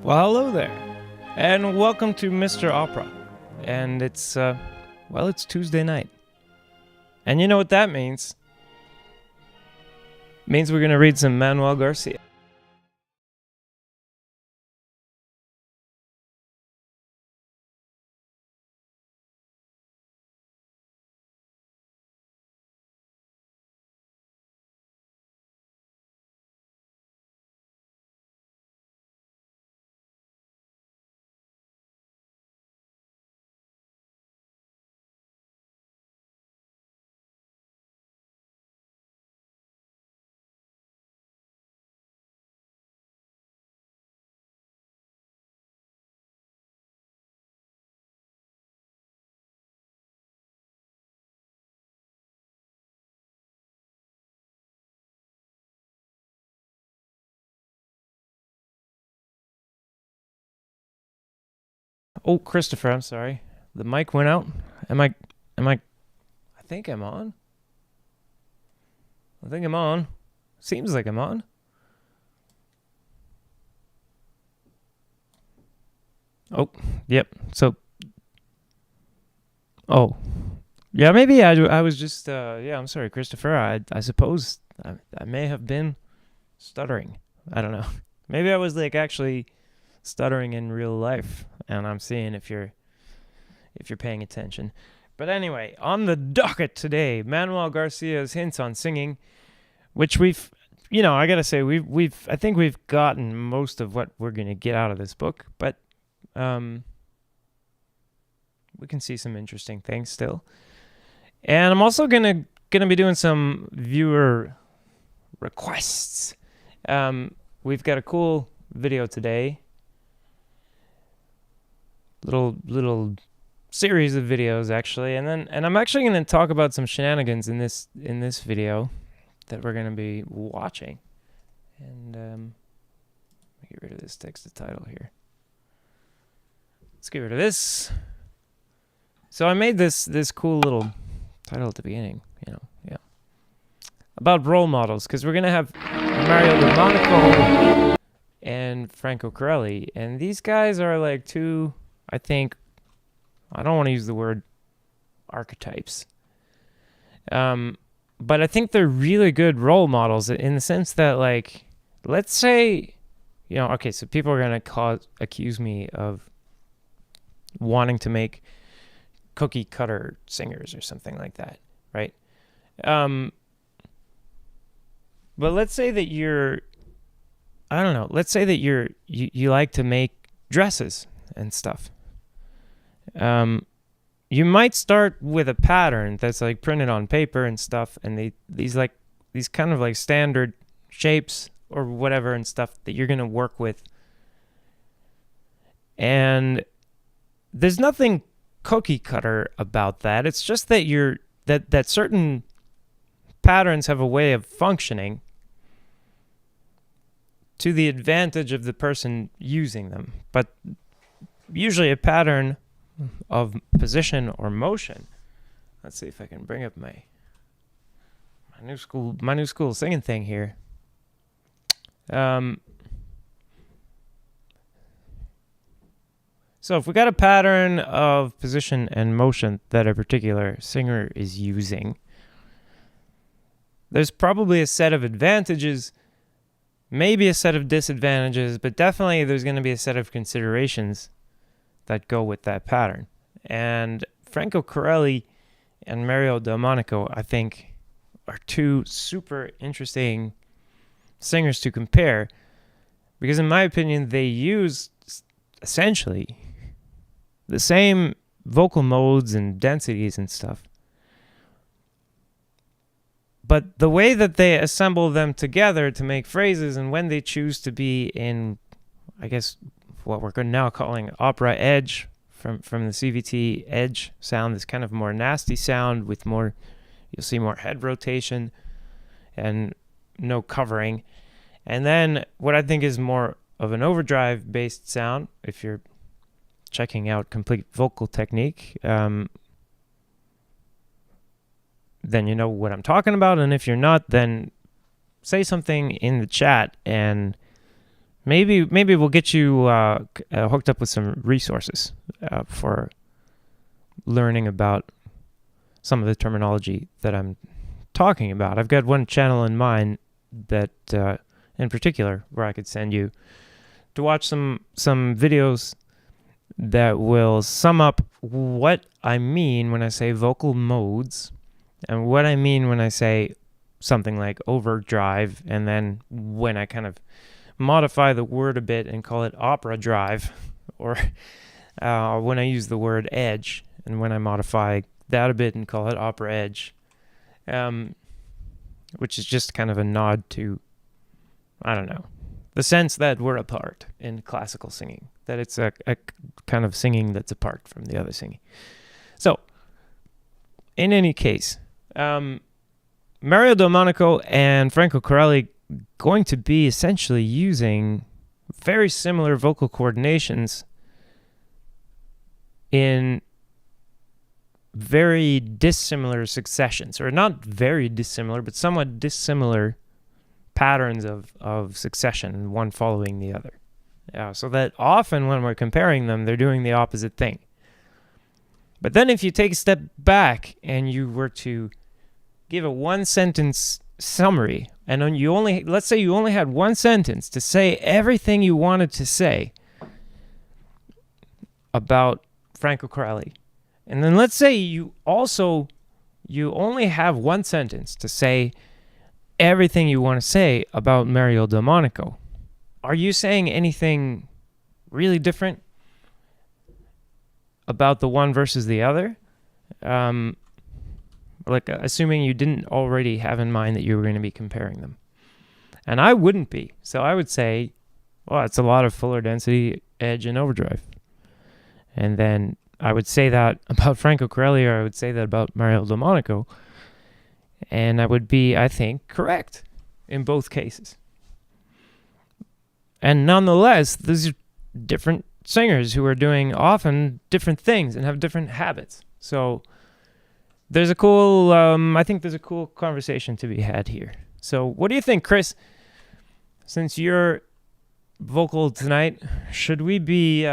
Well, hello there, and welcome to Mr. Opera. And it's Tuesday night. And you know what that means? It means we're going to read some Manuel Garcia. Oh, Christopher, I'm sorry. The mic went out. I think I'm on. I think I'm on. Seems like I'm on. Oh, yep. So Oh, yeah, maybe I was just, yeah, I'm sorry, Christopher. I suppose I may have been stuttering. I don't know. Maybe I was like actually stuttering in real life, and I'm seeing if you're paying attention. But anyway, on the docket today, Manuel Garcia's hints on singing, which we've, I gotta say, I think we've gotten most of what we're gonna get out of this book, but we can see some interesting things still. And I'm also gonna be doing some viewer requests. We've got a cool video today, little series of videos actually, and I'm actually going to talk about some shenanigans in this video that we're going to be watching. And let me get rid of this text to title here. Let's get rid of this. So I made this cool little title at the beginning, about role models, because we're going to have Mario Monaco and Franco Corelli, and these guys are like two, I think, I don't want to use the word archetypes, but I think they're really good role models in the sense that, like, let's say, okay, so people are going to accuse me of wanting to make cookie cutter singers or something like that, right? But let's say that let's say that you like to make dresses and stuff. You might start with a pattern that's like printed on paper and stuff, and these kind of like standard shapes or whatever and stuff that you're going to work with. And there's nothing cookie cutter about that. It's just that that certain patterns have a way of functioning to the advantage of the person using them. But usually a pattern of position or motion. Let's see if I can bring up my new school singing thing here. So if we got a pattern of position and motion that a particular singer is using, there's probably a set of advantages, maybe a set of disadvantages, but definitely there's going to be a set of considerations that go with that pattern. And Franco Corelli and Mario Delmonico, I think, are two super interesting singers to compare, because in my opinion, they use essentially the same vocal modes and densities and stuff. But the way that they assemble them together to make phrases, and when they choose to be in, I guess, what we're now calling opera edge, from the CVT edge sound, this kind of more nasty sound with more, you'll see more head rotation and no covering. And then what I think is more of an overdrive based sound, if you're checking out complete vocal technique, then you know what I'm talking about. And if you're not, then say something in the chat, and maybe we'll get you hooked up with some resources for learning about some of the terminology that I'm talking about. I've got one channel in mind that, in particular, where I could send you to watch some videos that will sum up what I mean when I say vocal modes, and what I mean when I say something like overdrive, and then when I kind of modify the word a bit and call it opera drive, or when I use the word edge, and when I modify that a bit and call it opera edge, which is just kind of a nod to, I don't know, the sense that we're apart in classical singing, that it's a kind of singing that's apart from the other singing. So, in any case, Mario Delmonico and Franco Corelli going to be essentially using very similar vocal coordinations in very dissimilar successions, or not very dissimilar, but somewhat dissimilar patterns of succession, one following the other. So that often when we're comparing them, they're doing the opposite thing. But then if you take a step back and you were to give a one-sentence summary, and then let's say you only had one sentence to say everything you wanted to say about Franco Corelli. And then let's say you only have one sentence to say everything you want to say about Mario Delmonico. Are you saying anything really different about the one versus the other? Assuming you didn't already have in mind that you were going to be comparing them. And I wouldn't be. So I would say, well, it's a lot of fuller density, edge, and overdrive. And then I would say that about Franco Corelli, or I would say that about Mario Delmonico. And I would be, I think, correct in both cases. And nonetheless, these are different singers who are doing often different things and have different habits. So there's a cool, I think there's a cool conversation to be had here. So what do you think, Chris? Since you're vocal tonight, should we be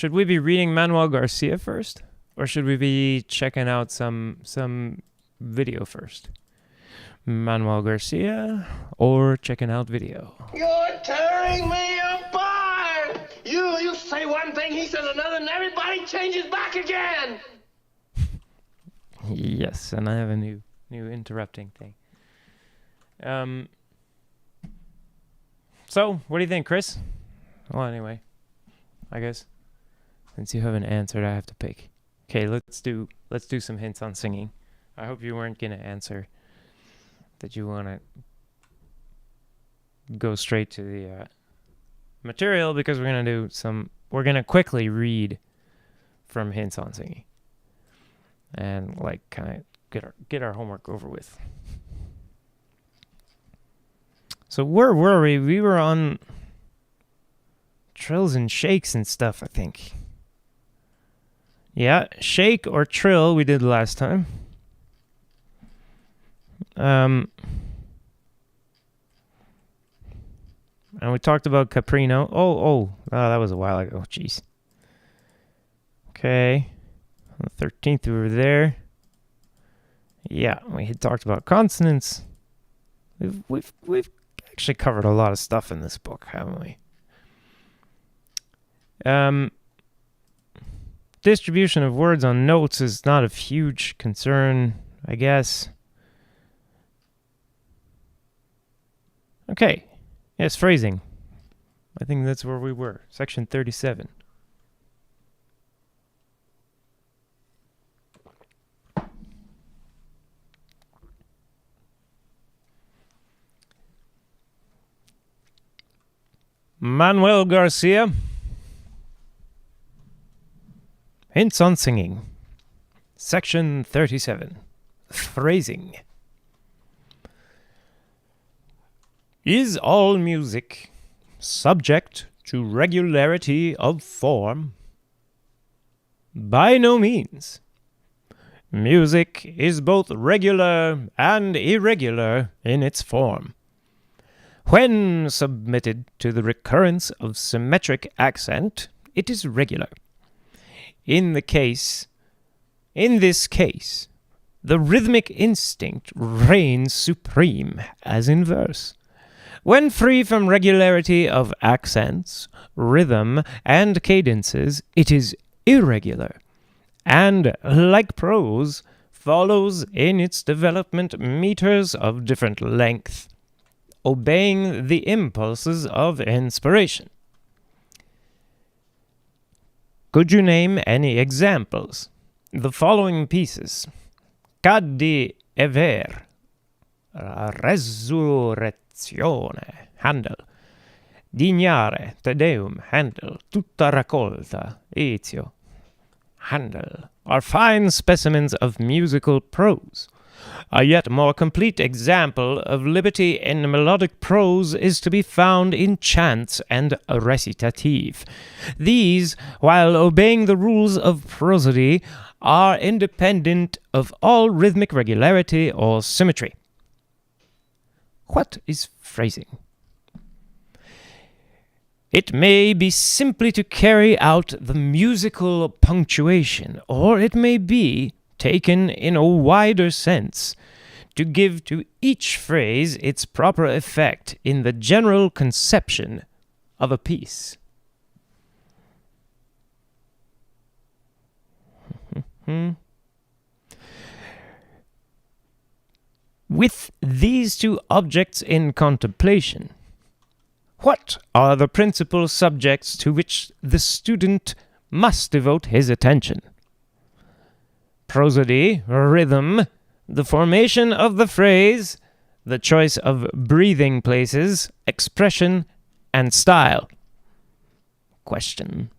reading Manuel Garcia first? Or should we be checking out some video first? Manuel Garcia or checking out video? You're tearing me apart! You say one thing, he says another, and everybody changes back again! Yes, and I have a new interrupting thing. So, what do you think, Chris? Well, anyway, I guess since you haven't answered, I have to pick. Okay, let's do some hints on singing. I hope you weren't gonna answer that you want to go straight to the material, because we're gonna quickly read from hints on singing and kind of get our homework over with. So where were we? We were on trills and shakes and stuff, I think. Yeah, shake or trill we did last time. And we talked about Caprino. Oh, that was a while ago. Jeez. Okay. On the 13th, we were there. Yeah, we had talked about consonants. We've actually covered a lot of stuff in this book, haven't we? Distribution of words on notes is not of huge concern, I guess. Okay. Yes, phrasing. I think that's where we were. Section 37. Manuel Garcia. Hints on singing. Section 37. Phrasing. Is all music subject to regularity of form? By no means. Music is both regular and irregular in its form. When submitted to the recurrence of symmetric accent, it is regular. In this case, the rhythmic instinct reigns supreme, as in verse. When free from regularity of accents, rhythm, and cadences, it is irregular, and, like prose, follows in its development meters of different length, obeying the impulses of inspiration. Could you name any examples? The following pieces: Caddi e ver, Resurrezione, Handel. Dignare, Te Deum, Handel. Tutta raccolta, Ezio, Handel, are fine specimens of musical prose. A yet more complete example of liberty in melodic prose is to be found in chants and recitative. These, while obeying the rules of prosody, are independent of all rhythmic regularity or symmetry. What is phrasing? It may be simply to carry out the musical punctuation, or it may be, taken in a wider sense, to give to each phrase its proper effect in the general conception of a piece. With these two objects in contemplation, what are the principal subjects to which the student must devote his attention? Prosody, rhythm, the formation of the phrase, the choice of breathing places, expression, and style. Question.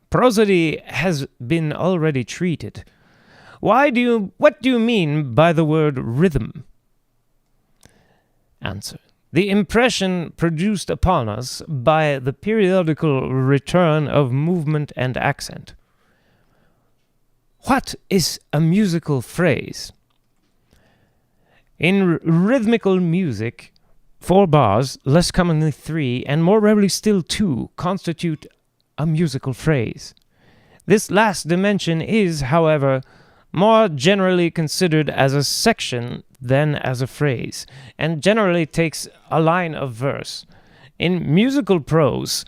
Prosody has been already treated. What do you mean by the word rhythm? Answer. The impression produced upon us by the periodical return of movement and accent. What is a musical phrase? In rhythmical music, 4 bars, less commonly 3, and more rarely still 2, constitute a musical phrase. This last dimension is, however, more generally considered as a section than as a phrase, and generally takes a line of verse. In musical prose,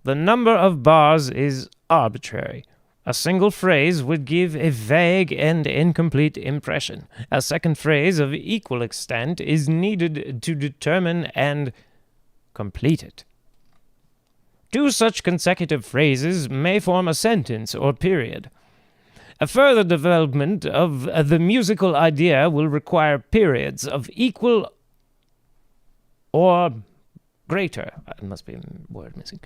the number of bars is arbitrary. A single phrase would give a vague and incomplete impression. A second phrase of equal extent is needed to determine and complete it. 2 such consecutive phrases may form a sentence or period. A further development of the musical idea will require periods of equal or greater, it must be a word missing,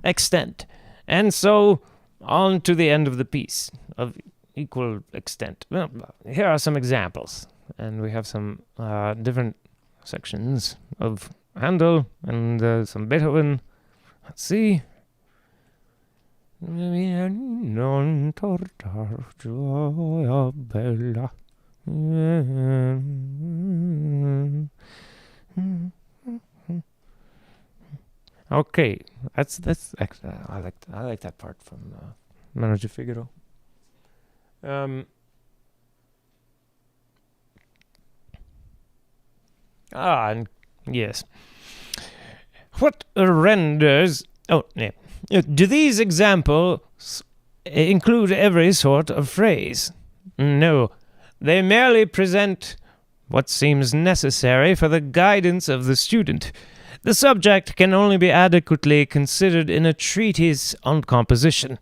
extent, and so on to the end of the piece of equal extent. Well, here are some examples, and we have some different sections of Handel and some Beethoven. Let's see. Non tortar gioia bella. Okay, that's I like that part from Manager Figaro. And yes. What renders? Oh, yeah. Do these examples include every sort of phrase? No, they merely present what seems necessary for the guidance of the student. The subject can only be adequately considered in a treatise on composition.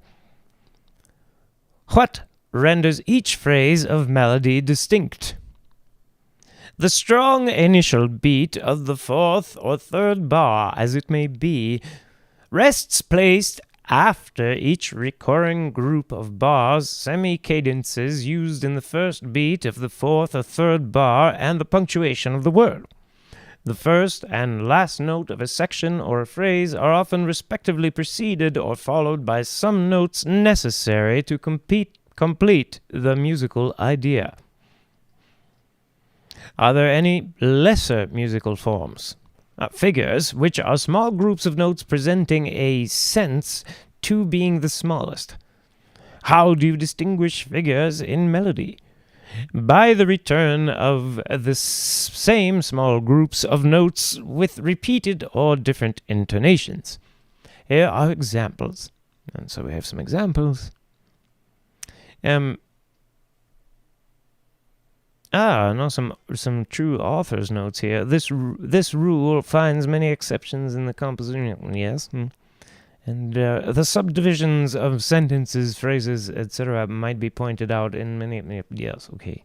What renders each phrase of melody distinct? The strong initial beat of the 4th or 3rd bar, as it may be, rests placed after each recurring group of bars, semi-cadences used in the first beat of the 4th or 3rd bar, and the punctuation of the word. The first and last note of a section or a phrase are often respectively preceded or followed by some notes necessary to complete the musical idea. Are there any lesser musical forms? Figures, which are small groups of notes presenting a sense, 2 being the smallest. How do you distinguish figures in melody? By the return of the same small groups of notes with repeated or different intonations. Here are examples. And so we have some examples. No, some true author's notes here. This rule finds many exceptions in the composition. Yes, and the subdivisions of sentences, phrases, etc., might be pointed out in many. Yes, okay.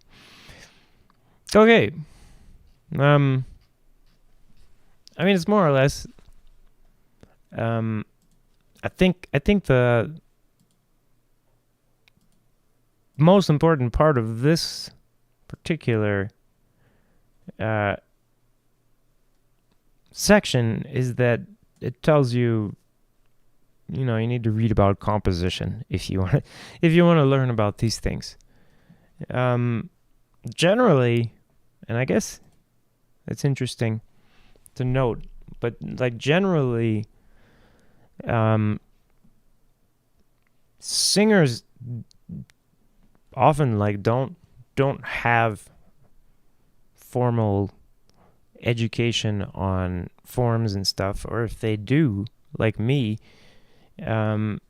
Okay. I mean, it's more or less. I think the most important part of this particular section is that it tells you, you need to read about composition if you want to learn about these things. Generally, and I guess it's interesting to note, but like generally, Singers often like don't have formal education on forms and stuff, or if they do, like me, it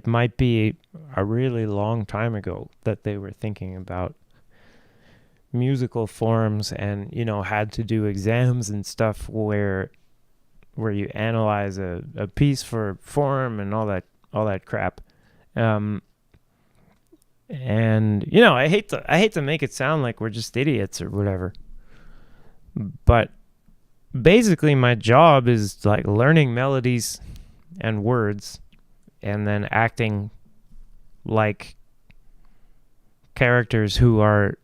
might be a really long time ago that they were thinking about musical forms, and had to do exams and stuff where you analyze a piece for form and all that crap. And I hate to make it sound like we're just idiots or whatever, but basically my job is like learning melodies and words and then acting like characters who are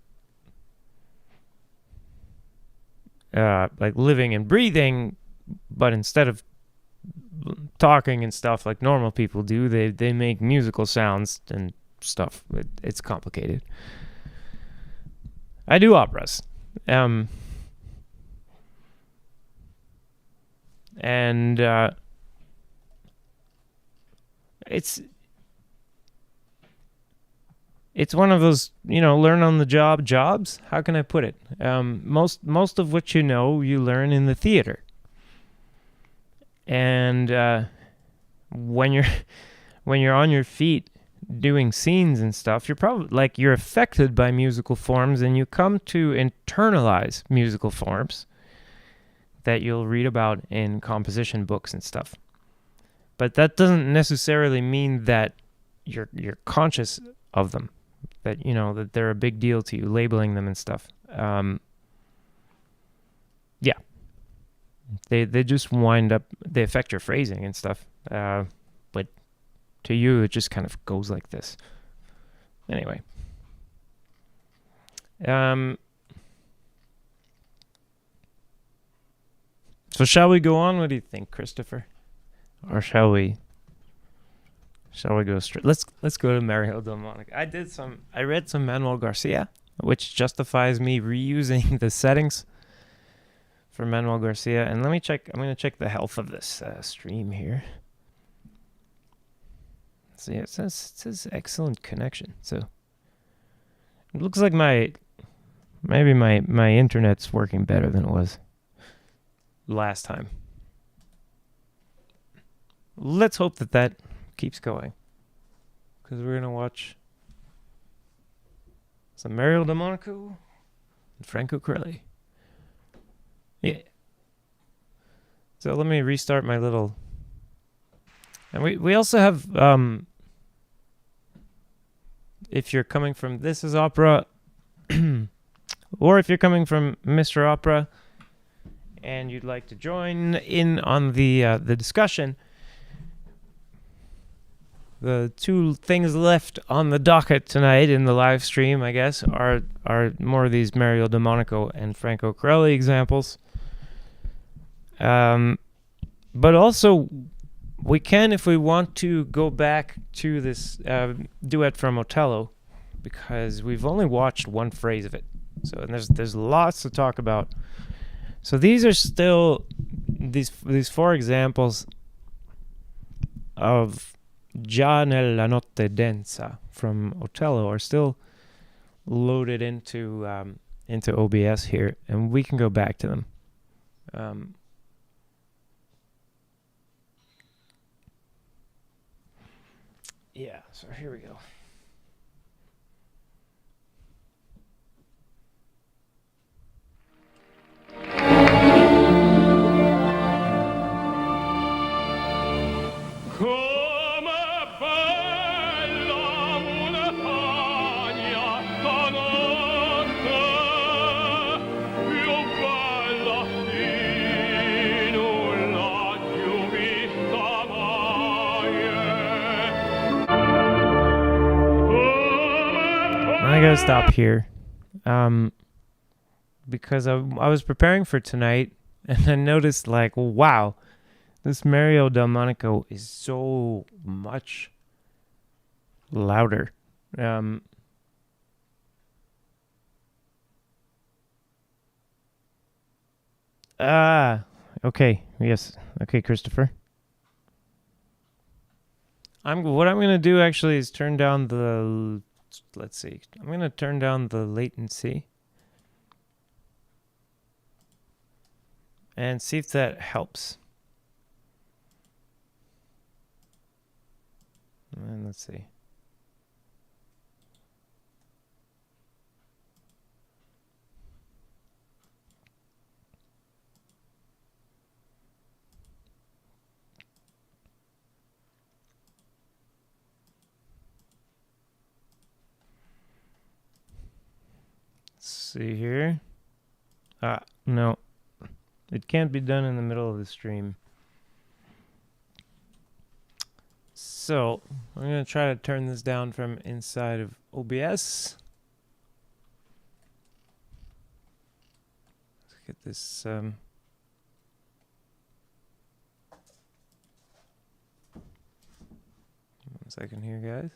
like living and breathing, but instead of talking and stuff like normal people do, they make musical sounds and stuff. It's complicated. I do operas. And it's one of those, learn on the job jobs. How can I put it? Most of what you learn in the theater. And when you're on your feet doing scenes and stuff, you're probably you're affected by musical forms, and you come to internalize musical forms that you'll read about in composition books and stuff. But that doesn't necessarily mean that you're conscious of them, that that they're a big deal to you, labeling them and stuff. Yeah, they just they affect your phrasing and stuff. But to you, it just kind of goes like this. Anyway, so shall we go on? What do you think, Christopher? Or shall we go straight? Let's go to Mario Delmonico. I read some Manuel Garcia, which justifies me reusing the settings for Manuel Garcia. And let me check. I'm going to check the health of this stream here. So yeah, it says excellent connection. So it looks like maybe my internet's working better than it was last time. Let's hope that keeps going, because we're gonna watch some Mario Delmonico and Franco Corelli. Yeah. So let me restart my little. And we also have if you're coming from This Is Opera, or if you're coming from Mr. Opera, and you'd like to join in on the discussion. The two things left on the docket tonight in the live stream, I guess, are more of these Mario Delmonico and Franco Corelli examples. But also, we can, if we want to, go back to this duet from Otello, because we've only watched one phrase of it. So and there's lots to talk about. So these are still these four examples of Già nella notte densa from Otello are still loaded into OBS here, and we can go back to them. Yeah, so here we go. I gotta stop here, because I was preparing for tonight, and I noticed wow, this Mario Delmonico is so much louder. Okay, yes, okay, Christopher. what I'm gonna do actually is turn down the. Let's see. I'm gonna turn down the latency and see if that helps. And let's see. See here. No. It can't be done in the middle of the stream. So, I'm going to try to turn this down from inside of OBS. Let's get this... 1 second here, guys.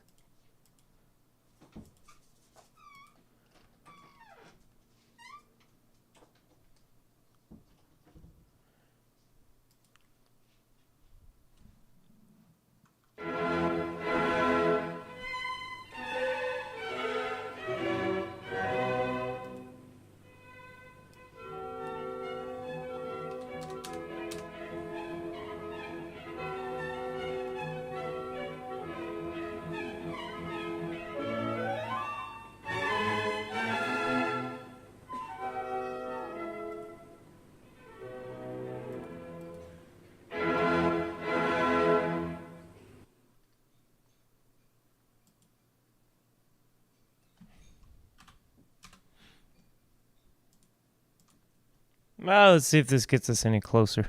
Well, let's see if this gets us any closer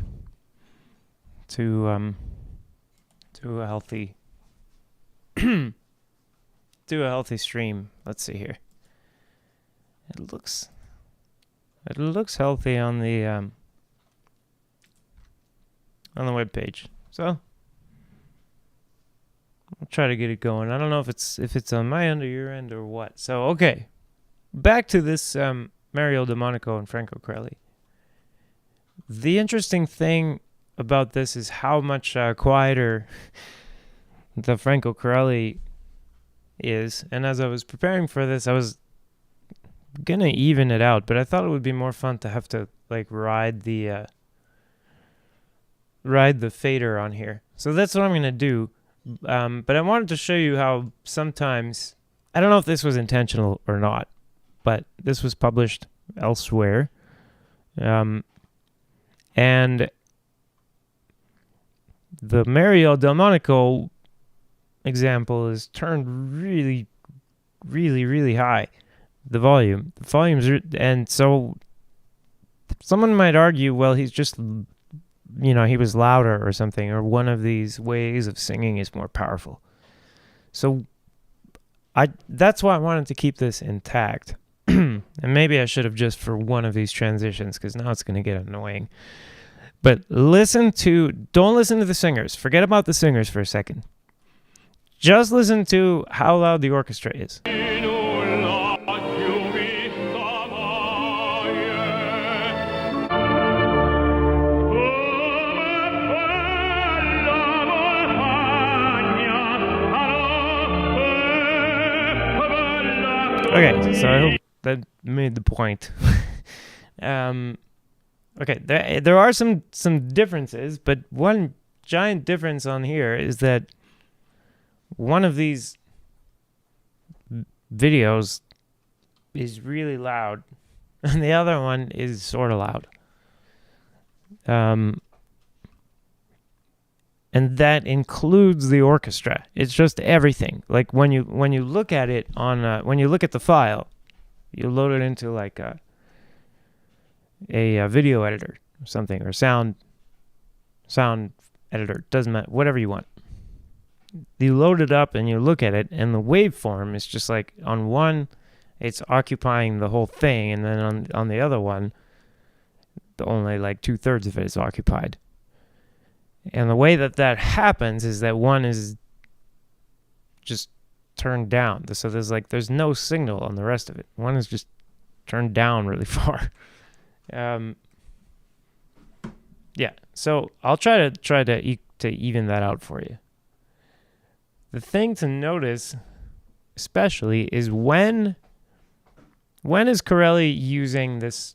to a healthy to a healthy stream. Let's see here. It looks healthy on the web page. So I'll try to get it going. I don't know if it's on my end or your end or what. So okay, back to this Mario DeMonico and Franco Corelli. The interesting thing about this is how much quieter the Franco Corelli is. And as I was preparing for this, I was gonna even it out, but I thought it would be more fun to have to like ride the fader on here. So that's what I'm gonna do. But I wanted to show you how sometimes, I don't know if this was intentional or not, but this was published elsewhere. And the Mario Delmonico example is turned really, really, really high. The volume's, and so someone might argue, well, he's just, he was louder or something, or one of these ways of singing is more powerful. So that's why I wanted to keep this intact. And maybe I should have just for one of these transitions, because now it's going to get annoying. But don't listen to the singers. Forget about the singers for a second. Just listen to how loud the orchestra is. Okay, so I hope that made the point. Okay, there are some differences, but one giant difference on here is that one of these videos is really loud, and the other one is sort of loud. And that includes the orchestra. It's just everything. Like when you look at it on when you look at the file, you load it into like a video editor or something, or sound editor. Doesn't matter, whatever you want. You load it up and you look at it, and the waveform is just like on one, it's occupying the whole thing, and then on the other one, only like 2/3 of it is occupied. And the way that happens is that one is just turned down. So there's no signal on the rest of it. One is just turned down really far. Yeah. So I'll try to even that out for you. the thing to notice, especially, is when is Corelli using this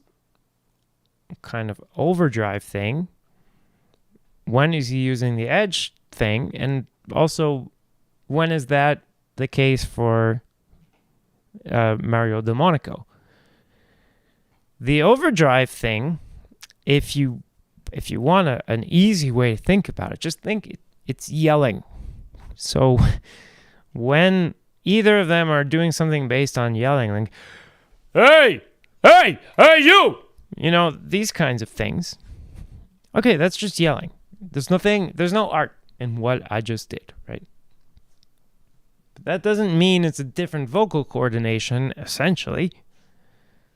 kind of overdrive thing? When is he using the edge thing? And also, when is that the case for Mario Delmonico? The overdrive thing, if you want an easy way to think about it, just think it's yelling. So when either of them are doing something based on yelling, like, hey, you! You know, these kinds of things. Okay, that's just yelling. There's no art in what I just did, right? But that doesn't mean it's a different vocal coordination, essentially,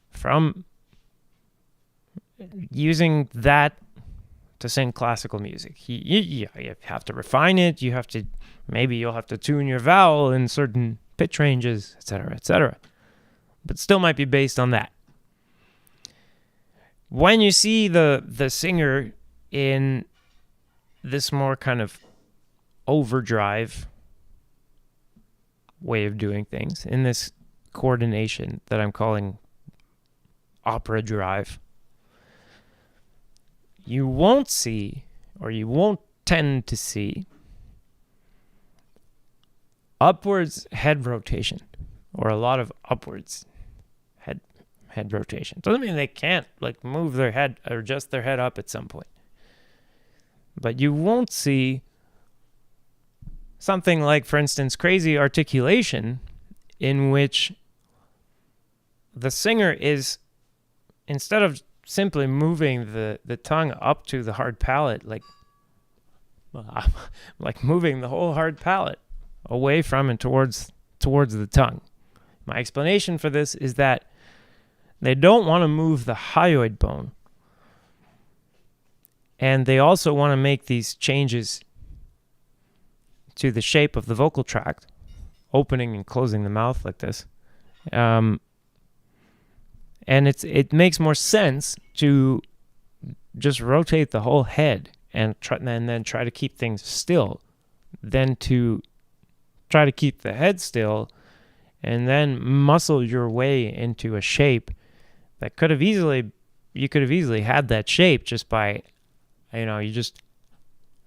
from using that to sing classical music. You have to refine it. Maybe you'll have to tune your vowel in certain pitch ranges, etc., etc. But still might be based on that. When you see the singer in this more kind of overdrive way of doing things, in this coordination that I'm calling opera drive, you won't see, or you won't tend to see, upwards head rotation, or a lot of upwards head rotation. Doesn't mean they can't like move their head or adjust their head up at some point. But you won't see something like, for instance, crazy articulation, in which the singer is, instead of simply moving the tongue up to the hard palate, like moving the whole hard palate away from and towards the tongue. My explanation for this is that they don't want to move the hyoid bone. And they also want to make these changes to the shape of the vocal tract, opening and closing the mouth like this. And it makes more sense to just rotate the whole head and then try to keep things still than to try to keep the head still and then muscle your way into a shape that you could have easily had that shape just by, you just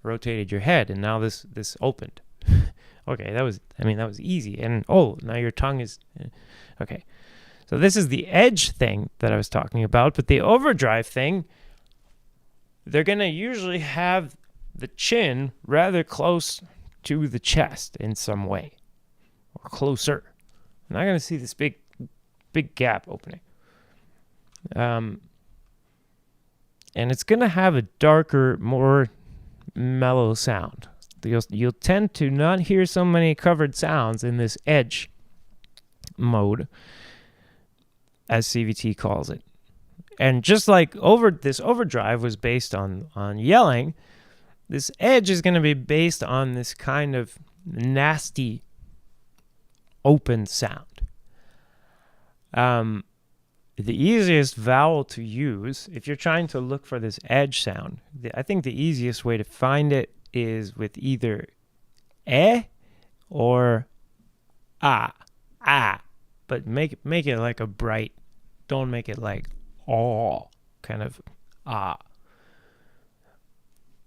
rotated your head and now this opened. Okay, that was easy. And now your tongue is okay. So this is the edge thing that I was talking about, but the overdrive thing, they're going to usually have the chin rather close to the chest in some way, or closer. I'm not going to see this big gap opening. And it's going to have a darker, more mellow sound. You'll tend to not hear so many covered sounds in this edge mode, as CVT calls it. And just like this overdrive was based on yelling, this edge is going to be based on this kind of nasty open sound. The easiest vowel to use, if you're trying to look for this edge sound, I think the easiest way to find it is with either or ah. But make it like a bright, don't make it like kind of ah.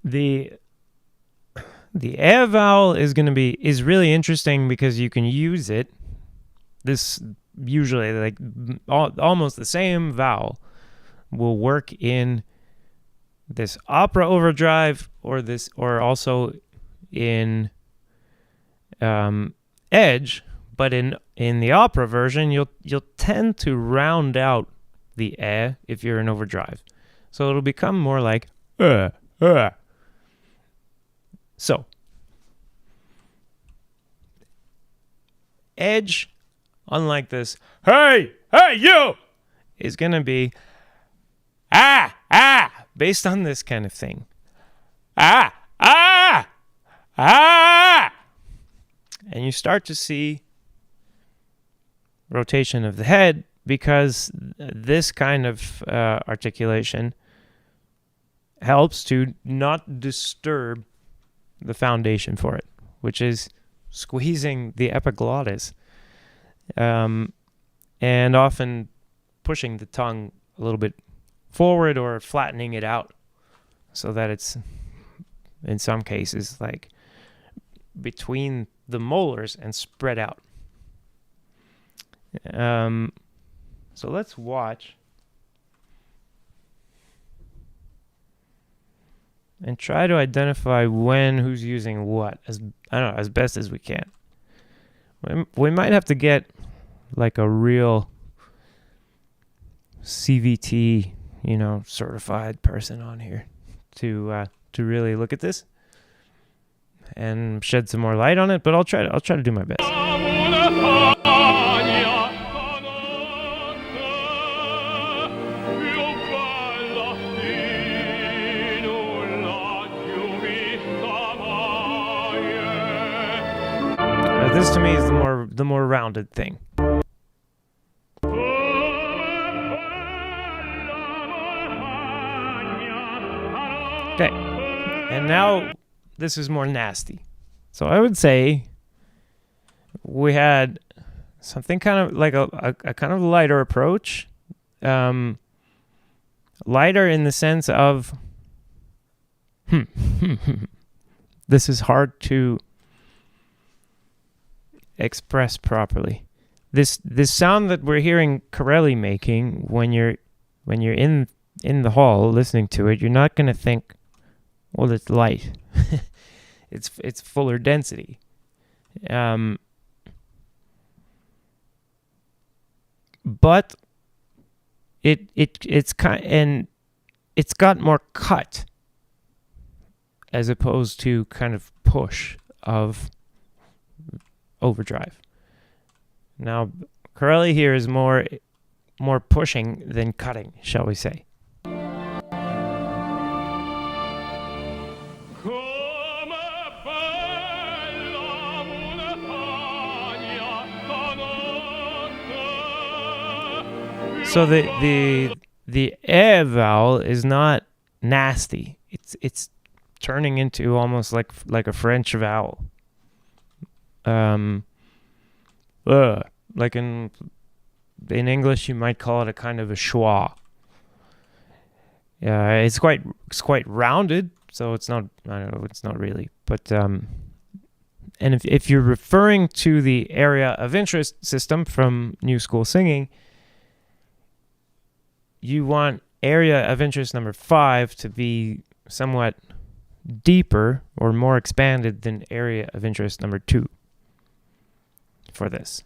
The vowel is really interesting because you can use it. This usually like almost the same vowel will work in this opera overdrive or also in edge, but in the opera version you'll tend to round out the if you're in overdrive, so it'll become more like So edge, unlike this hey you, is gonna be based on this kind of thing. And you start to see rotation of the head because this kind of articulation helps to not disturb the foundation for it, which is squeezing the epiglottis, and often pushing the tongue a little bit forward or flattening it out so that it's, in some cases, like between the molars and spread out. So let's watch and try to identify who's using what, as best as we can. We might have to get like a real CVT, certified person on here to really look at this and shed some more light on it. But I'll try to do my best. This to me is the more rounded thing. Okay, and now this is more nasty. So I would say we had something kind of like a kind of lighter approach. Lighter in the sense of this is hard to express properly. This sound that we're hearing Corelli making when you're in the hall listening to it, you're not going to think, well, it's light. It's fuller density. But it's got more cut as opposed to kind of push of overdrive. Now, Corelli here is more pushing than cutting, shall we say. So the E vowel is not nasty. It's turning into almost like a French vowel. Like in English, you might call it a kind of a schwa. It's quite rounded, so it's not. I don't know. It's not really, but and if you're referring to the area of interest system from New School Singing, you want area of interest number 5 to be somewhat deeper or more expanded than area of interest number 2 for this.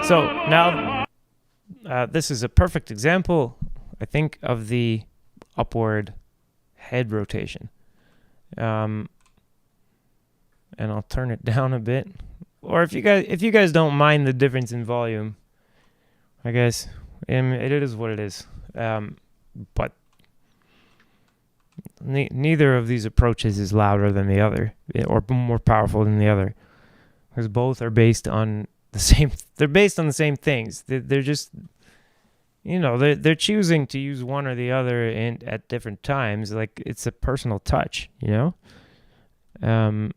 So now this is a perfect example, I think, of the upward head rotation. And I'll turn it down a bit. Or if you guys don't mind the difference in volume, I guess it is what it is. But neither of these approaches is louder than the other or more powerful than the other, because both are based on the same. They're based on the same things. They're just, they're choosing to use one or the other at different times. Like, it's a personal touch, but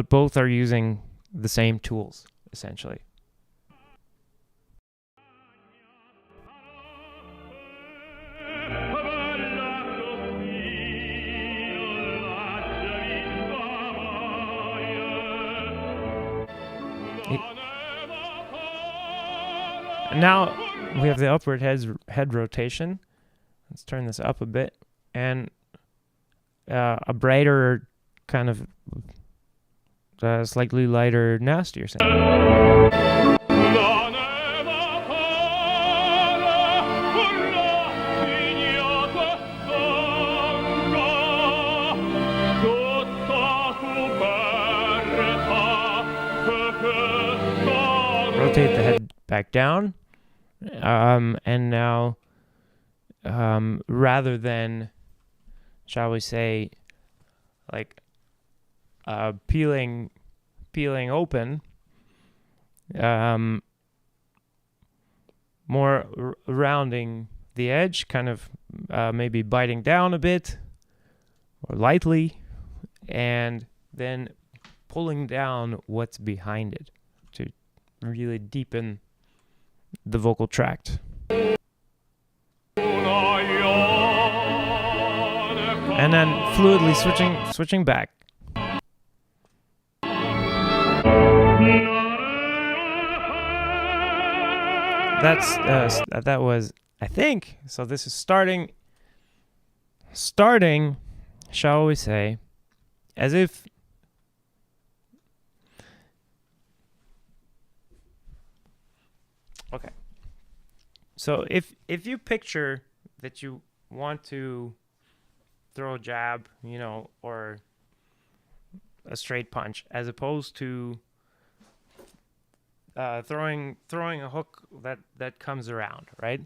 both are using the same tools essentially. Now we have the upward head rotation. Let's turn this up a bit, and a brighter kind of slightly lighter, nastier sound. Rotate the head back down, and now rather than, shall we say, like peeling open, more rounding the edge, kind of maybe biting down a bit or lightly, and then pulling down what's behind it to really deepen the vocal tract. And then fluidly switching back. That was, I think, so this is starting, shall we say, as if okay. So if you picture that you want to throw a jab, or a straight punch, as opposed to throwing a hook that comes around, right?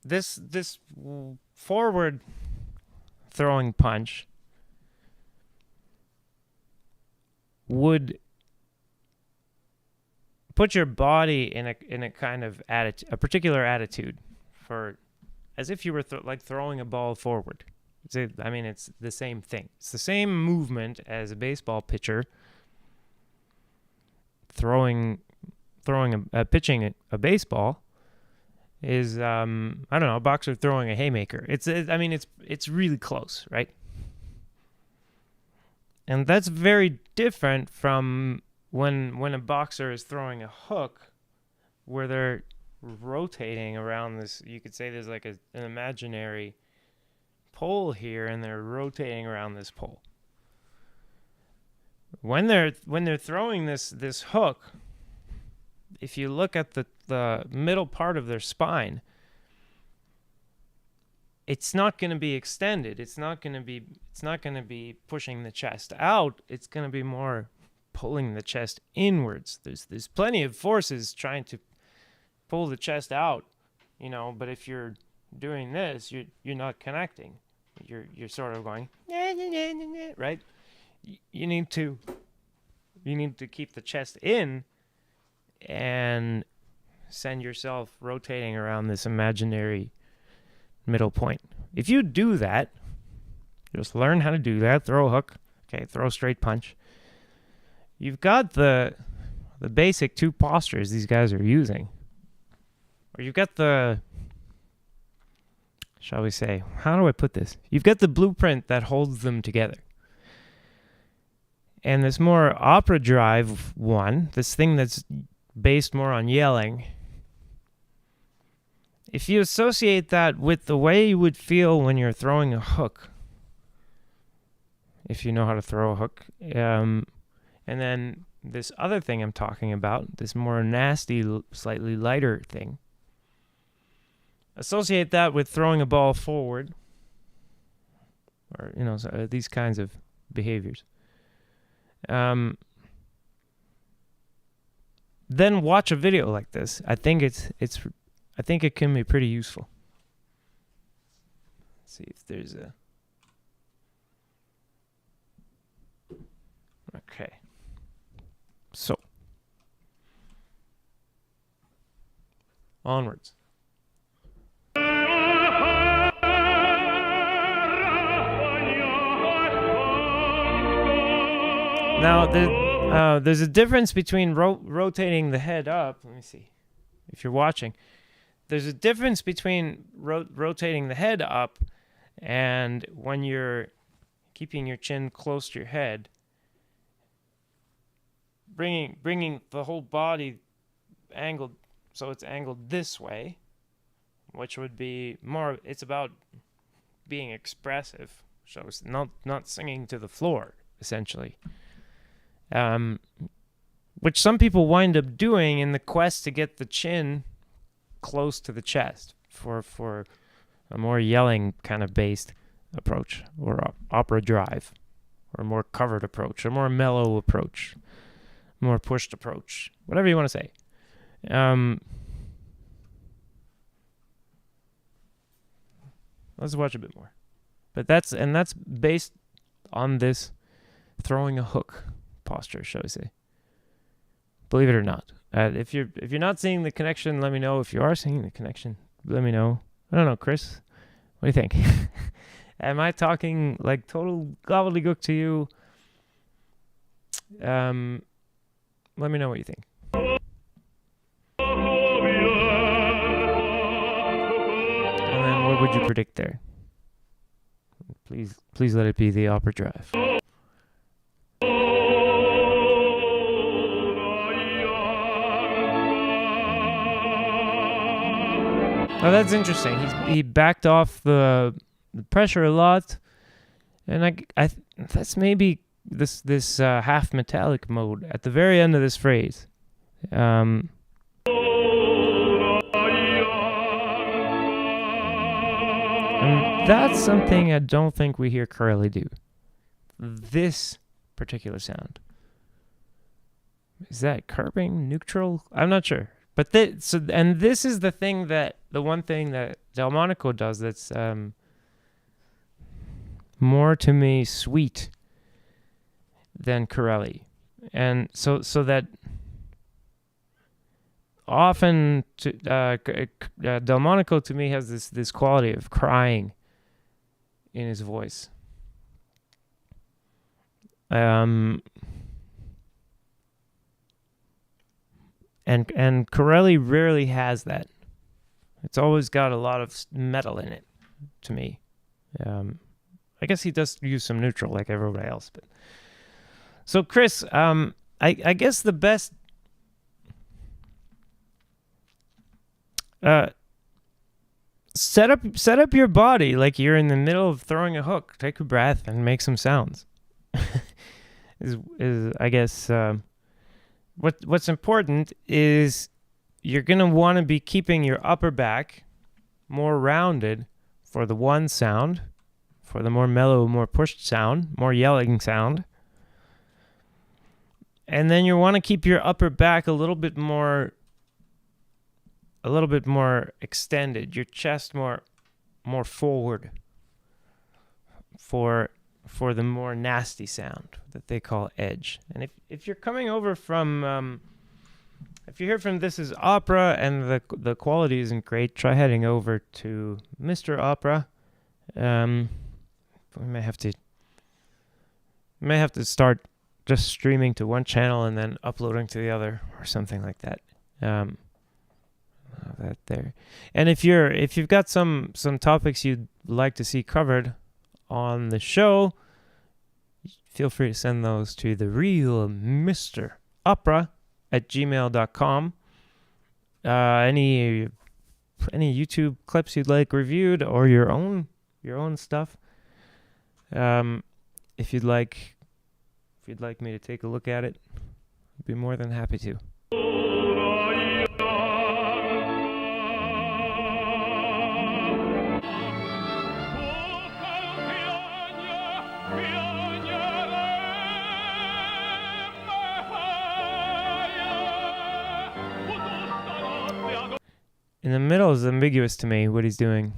This forward throwing punch would put your body in a kind of attitude, a particular attitude, for as if you were like throwing a ball forward. It's the same thing. It's the same movement as a baseball pitcher pitching a baseball is I don't know, a boxer throwing a haymaker. It's really close, right? And that's very different from when a boxer is throwing a hook, where they're rotating around this. You could say there's like an imaginary pole here, and they're rotating around this pole. When they're throwing this hook, if you look at the middle part of their spine, it's not going to be extended. It's not going to be pushing the chest out. It's going to be more pulling the chest inwards. There's plenty of forces trying to pull the chest out, but if you're doing this, you're not connecting. You're sort of going, right? You need to keep the chest in and send yourself rotating around this imaginary middle point. If you do that, just learn how to do that. Throw a hook, okay, throw a straight punch. You've got the basic two postures these guys are using. Or you've got shall we say, how do I put this? You've got the blueprint that holds them together. And this more opera drive one, this thing that's based more on yelling, if you associate that with the way you would feel when you're throwing a hook, if you know how to throw a hook, and then this other thing I'm talking about, this more nasty, slightly lighter thing, associate that with throwing a ball forward, or these kinds of behaviors. Then watch a video like this. I think it can be pretty useful. Let's see if there's a. Okay. So onwards. Now, there's a difference between rotating the head up. Let me see. If you're watching, there's a difference between rotating the head up and when you're keeping your chin close to your head, bringing the whole body angled, so it's angled this way, which would be more. It's about being expressive, so it's not singing to the floor, essentially. Which some people wind up doing in the quest to get the chin close to the chest for a more yelling kind of based approach, or opera drive, or a more covered approach, or more mellow approach, more pushed approach, whatever you want to say. Let's watch a bit more. But that's based on this throwing a hook posture, shall we say. Believe it or not. If you're not seeing the connection, let me know. If you are seeing the connection, let me know. I don't know, Chris. What do you think? Am I talking like total gobbledygook to you? Let me know what you think. And then what would you predict there? Please let it be the opera drive. Oh, that's interesting. He backed off the pressure a lot, and that's maybe this half metallic mode at the very end of this phrase. And that's something I don't think we hear Curly do. This particular sound. Is that curbing, neutral? I'm not sure. But this is the one thing that Delmonico does that's more to me sweet than Corelli. And so that often Delmonico to me has this quality of crying in his voice. And Corelli rarely has that. It's always got a lot of metal in it, to me. I guess he does use some neutral like everybody else. But so, Chris, I guess the best set up your body like you're in the middle of throwing a hook. Take a breath and make some sounds. is I guess. What's important is you're going to want to be keeping your upper back more rounded for the one sound, for the more mellow, more pushed sound, more yelling sound. And then you want to keep your upper back a little bit more extended, your chest more forward for the more nasty sound that they call edge. And if you're coming over from, if you hear from This Is Opera and the quality isn't great, try heading over to Mr. Opera. We may have to start just streaming to one channel and then uploading to the other or something like that. That there. And if you've got some topics you'd like to see covered on the show, feel free to send those to the real Mr. Opera at gmail.com. Any YouTube clips you'd like reviewed or your own stuff. If you'd like me to take a look at it, I'd be more than happy to. In the middle is ambiguous to me what he's doing.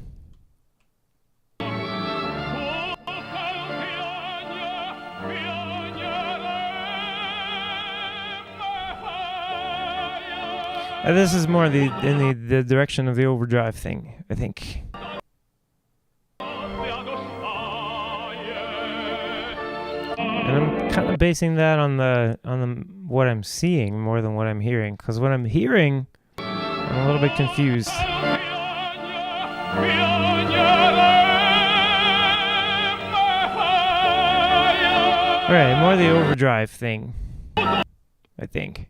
This is more in the direction of the overdrive thing, I think. And I'm kind of basing that on the what I'm seeing more than what I'm hearing, because what I'm hearing, I'm a little bit confused. Alright, more the overdrive thing, I think.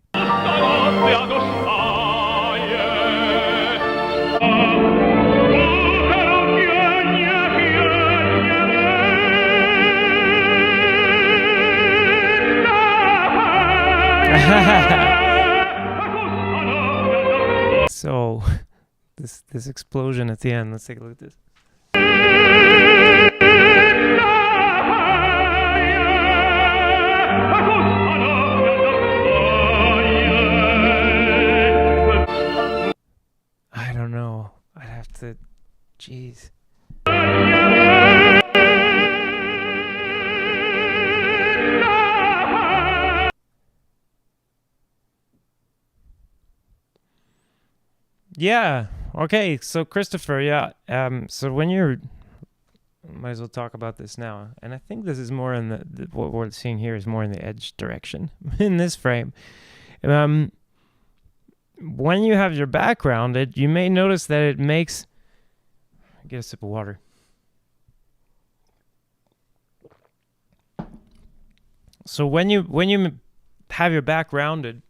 So, this explosion at the end, let's take a look at this. I don't know. I'd have to... Jeez. Yeah. Okay. So Christopher, yeah. So when you're, might as well talk about this now. And I think this is more in the what we're seeing here is more in the edge direction in this frame. When you have your back rounded, you may notice that it makes. Get a sip of water. So when you have your back rounded,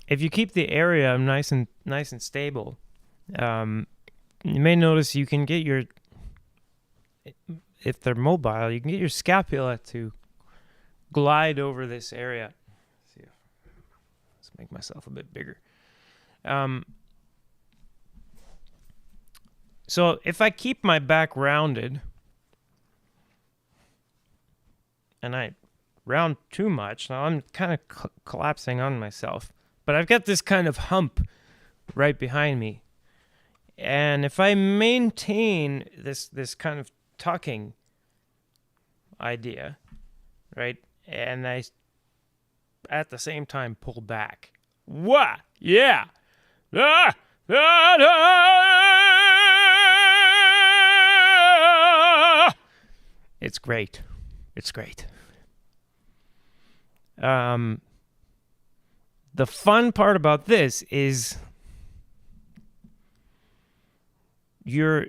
if you keep the area nice and stable, you may notice you can get your, if they're mobile, you can get your scapula to glide over this area. Let's see, let's make myself a bit bigger. So if I keep my back rounded and I round too much, now I'm kind of collapsing on myself, but I've got this kind of hump right behind me. And if I maintain this kind of tucking idea, right, and I at the same time pull back, wah, yeah, ah, ah, ah. It's great. It's great. The fun part about this is your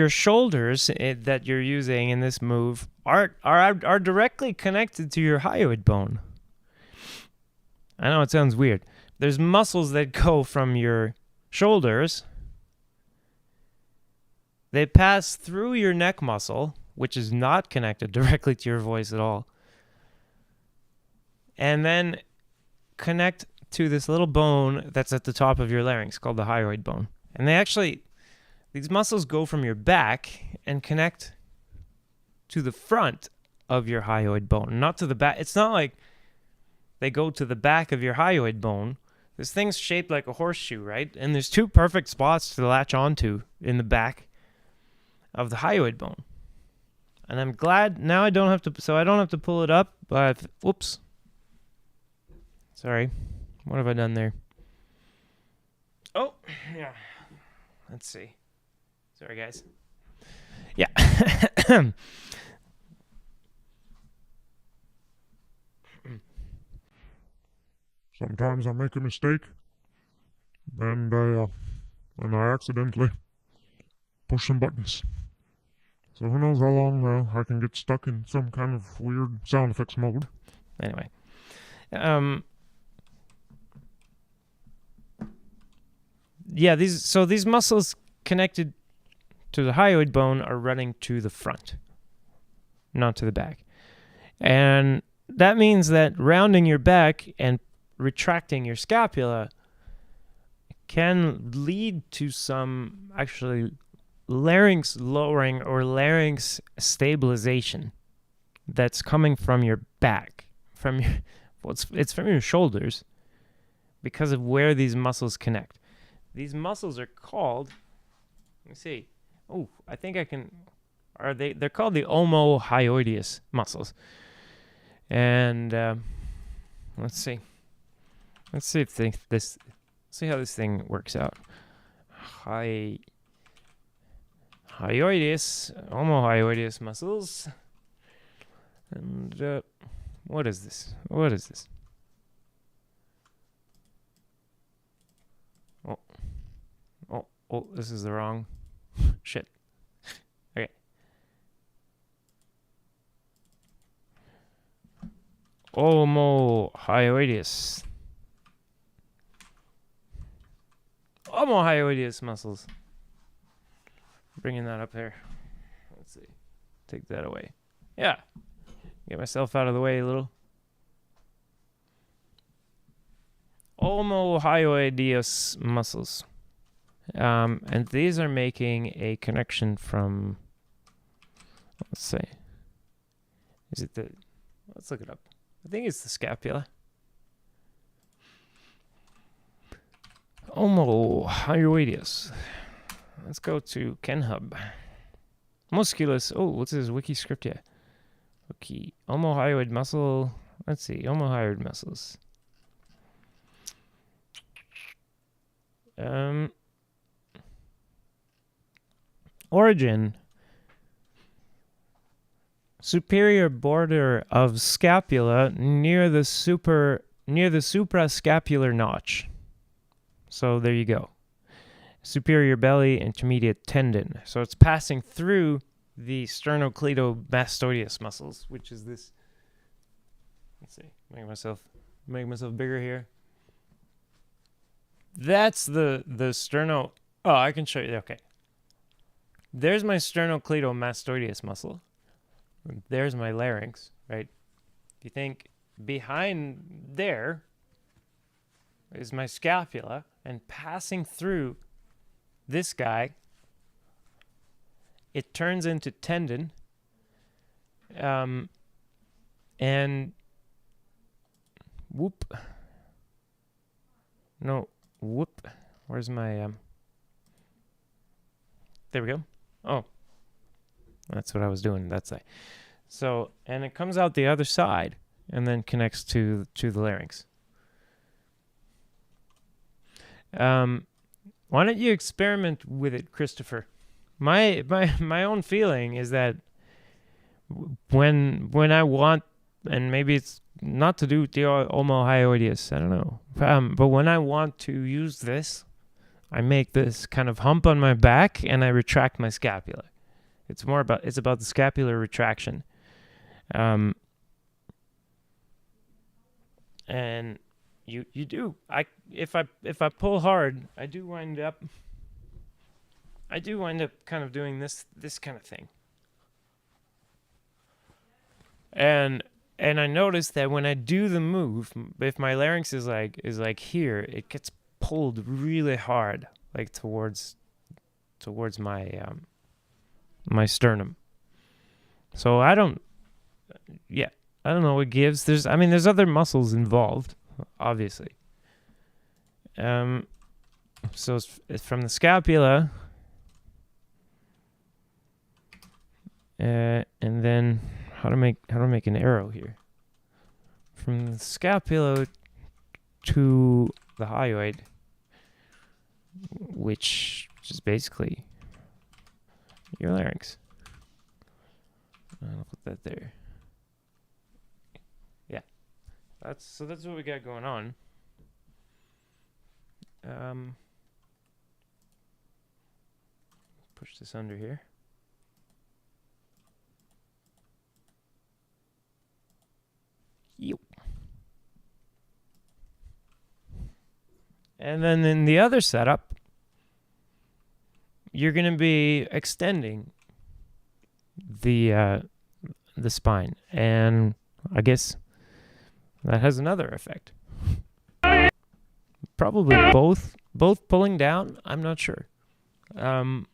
shoulders that you're using in this move are directly connected to your hyoid bone. I know it sounds weird. There's muscles that go from your shoulders. They pass through your neck muscle, which is not connected directly to your voice at all, and then connect to this little bone that's at the top of your larynx called the hyoid bone. And these muscles go from your back and connect to the front of your hyoid bone, not to the back. It's not like they go to the back of your hyoid bone. This thing's shaped like a horseshoe, right? And there's two perfect spots to latch onto in the back of the hyoid bone. And I'm glad now I don't have to pull it up, but whoops. Sorry. What have I done there? Oh, yeah. Let's see. Sorry, guys. Yeah. Sometimes I make a mistake, and I accidentally push some buttons. So who knows how long I can get stuck in some kind of weird sound effects mode. Anyway. Yeah, these muscles connected to the hyoid bone are running to the front, not to the back. And that means that rounding your back and retracting your scapula can lead to some actually larynx lowering or larynx stabilization that's coming from your back, it's from your shoulders, because of where these muscles connect. These muscles are called, let me see. Oh, I think I can, they're called the omohyoideus muscles. And let's see if see how this thing works out. Omohyoideus muscles. And what is this? Oh, this is the wrong shit. Okay. Omohyoideus muscles. Bringing that up there. Let's see. Take that away. Yeah. Get myself out of the way a little. Omohyoideus muscles. And these are making a connection from, let's say, let's look it up. I think it's the scapula. Omohyoideus. Let's go to KenHub. Musculus. Oh, what's this wiki script here? Okay. Omohyoid muscle. Let's see. Omohyoid muscles. Origin. Superior border of scapula near the suprascapular notch. So there you go. Superior belly, intermediate tendon. So it's passing through the sternocleidomastoideus muscles, which is this. Let's see. Make myself bigger here. That's the sterno. Oh, I can show you. Okay. There's my sternocleidomastoideus muscle. There's my larynx, right? If you think behind there is my scapula, and passing through this guy, it turns into tendon. And whoop. No, whoop. Where's my there we go. Oh. That's what I was doing that side. So, and it comes out the other side and then connects to the larynx. Why don't you experiment with it, Christopher? My own feeling is that when I want, and maybe it's not to do with the omohyoideus, I don't know. But when I want to use this, I make this kind of hump on my back and I retract my scapula. It's about the scapular retraction. And you do. If I pull hard, I do wind up kind of doing this kind of thing. And I notice that when I do the move, if my larynx is like here, it gets pulled really hard, like towards my my sternum. So I don't know what gives. There's other muscles involved, obviously. So it's from the scapula, and then how to make an arrow here. From the scapula to the hyoid, which is basically your larynx. I'll put that there. Yeah, that's what we got going on. Push this under here. Yep. And then in the other setup, you're going to be extending the spine, and I guess that has another effect. Probably both pulling down. I'm not sure. I'm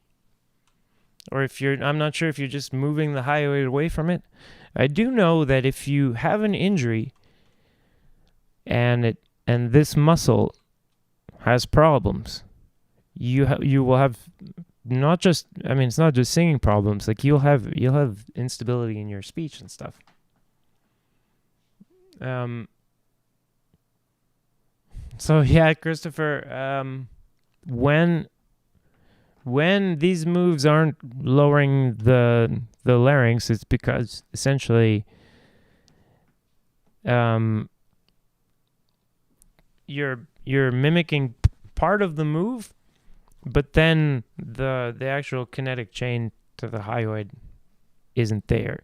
not sure if you're just moving the hyoid away from it. I do know that if you have an injury and this muscle has problems, you will have not just, it's not just singing problems, like you'll have instability in your speech and stuff. So yeah, Christopher, when these moves aren't lowering the larynx, it's because essentially you're mimicking part of the move, but then the actual kinetic chain to the hyoid isn't there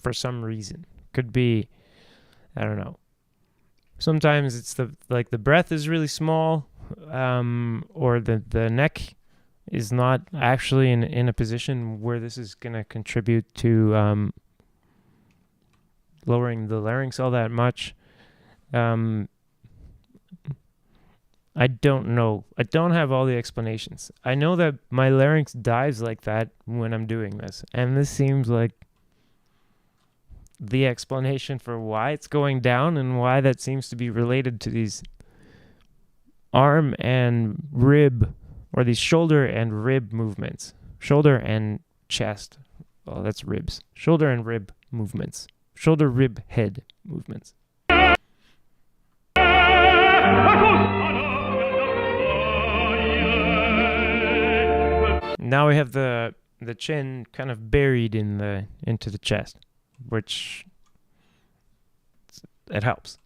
for some reason. Could be, I don't know. Sometimes it's the breath is really small, or the neck is not actually in a position where this is going to contribute to lowering the larynx all that much. I don't know. I don't have all the explanations. I know that my larynx dives like that when I'm doing this, and this seems like the explanation for why it's going down and why that seems to be related to these arm and rib, or these shoulder and rib movements. Shoulder and chest. Well, that's ribs. Shoulder and rib movements. Shoulder, rib, head movements. now we have the chin kind of buried into the chest, which it helps.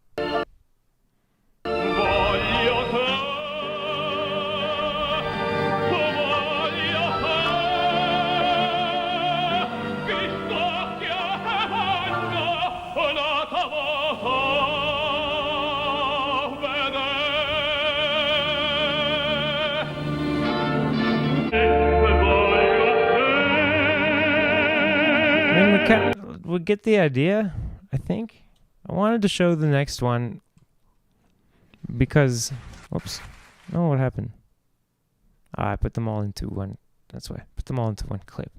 We get the idea, I think. I wanted to show the next one because, whoops, oh, what happened? I put them all into one. That's why. Put them all into one clip.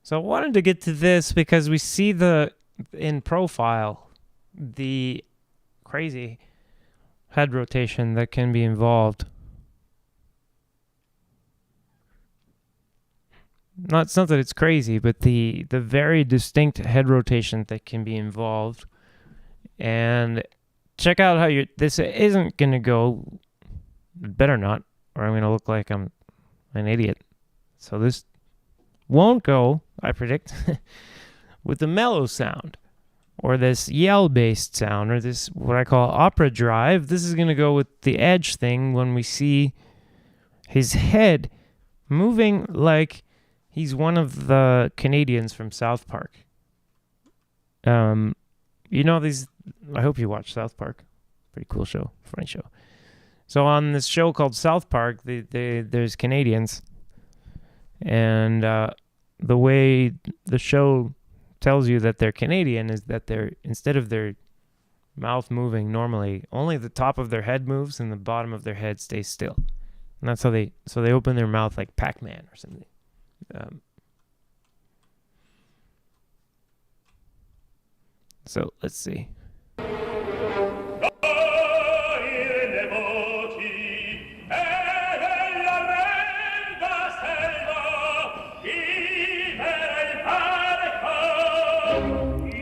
So I wanted to get to this because we see in profile the crazy head rotation that can be involved. It's not that it's crazy, but the very distinct head rotation that can be involved. And check out how this isn't going to go, better not, or I'm going to look like I'm an idiot. So this won't go, I predict, with the mellow sound, or this yell-based sound, or this, what I call opera drive. This is going to go with the edge thing when we see his head moving like he's one of the Canadians from South Park. You know these. I hope you watch South Park. Pretty cool show, funny show. So on this show called South Park, there's Canadians, and the way the show tells you that they're Canadian is that instead of their mouth moving normally, only the top of their head moves and the bottom of their head stays still. And that's how they open their mouth like Pac-Man or something. So let's see.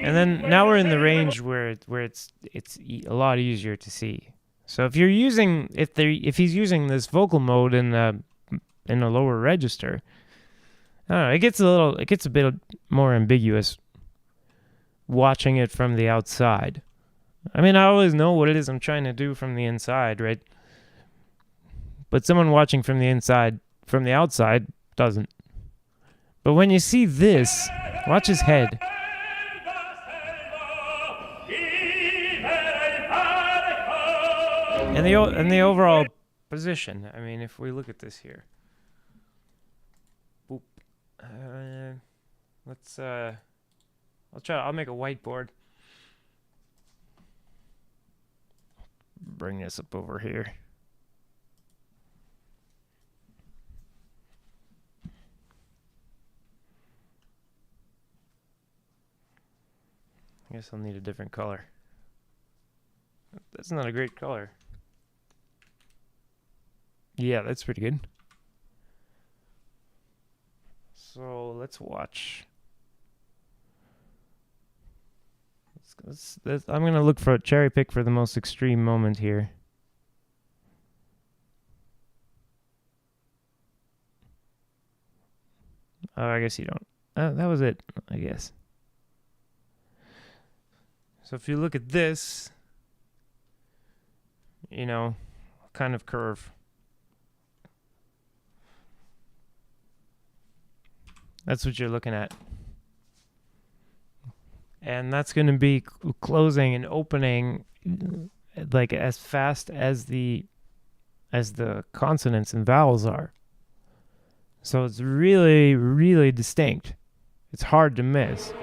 And then now we're in the range where it's a lot easier to see. So if he's using this vocal mode in a lower register, I don't know, it gets a bit more ambiguous watching it from the outside. I mean, I always know what it is I'm trying to do from the inside, right? But someone watching from the outside doesn't. But when you see this, watch his head. And the overall position. I mean, if we look at this here. Boop. I'll make a whiteboard. Bring this up over here. I guess I'll need a different color. That's not a great color. Yeah, that's pretty good. So let's watch. I'm going to look for a cherry pick for the most extreme moment here. Oh, I guess you don't. That was it, I guess. So if you look at this, kind of curve. That's what you're looking at. And that's going to be closing and opening like as fast as the consonants and vowels are. So it's really, really distinct. It's hard to miss.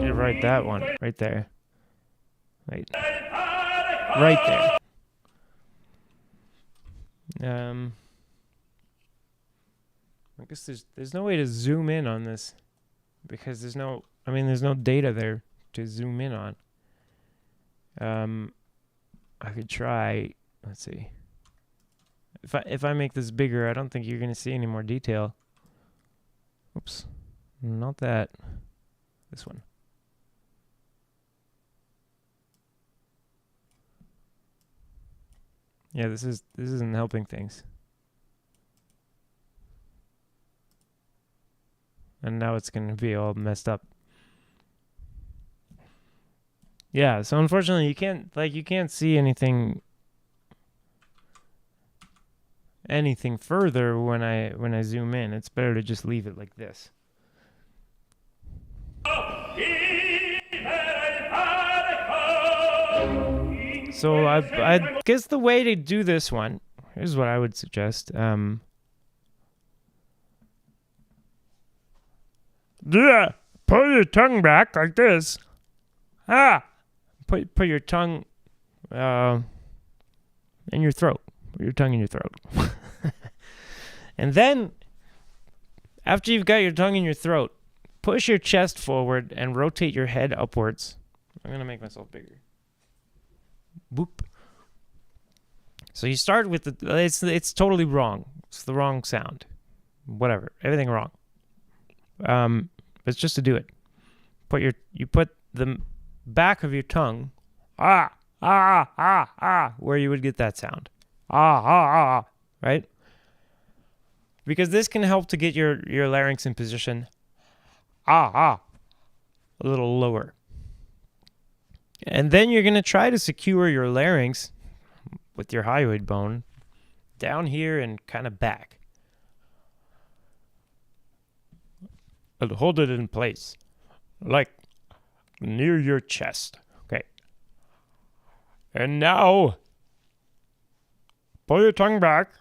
You write that one right there. Wait. Right there. I guess there's no way to zoom in on this because there's no data there to zoom in on. I could try. Let's see. If I make this bigger, I don't think you're gonna see any more detail. Oops. Not that. This one. Yeah, this isn't helping things. And now it's going to be all messed up. Yeah, so unfortunately you can't see anything further when I zoom in. It's better to just leave it like this. So I guess the way to do this one, here's what I would suggest. Yeah, pull your tongue back like this. Put your tongue in your throat. Put your tongue in your throat. And then, after you've got your tongue in your throat, push your chest forward and rotate your head upwards. I'm going to make myself bigger. Boop. So you start with it's totally wrong. It's the wrong sound. Whatever. Everything wrong. It's just to do it. You put the back of your tongue where you would get that sound. Right? Because this can help to get your larynx in position a little lower. And then you're going to try to secure your larynx with your hyoid bone down here and kind of back. And hold it in place, like near your chest. Okay. And now, pull your tongue back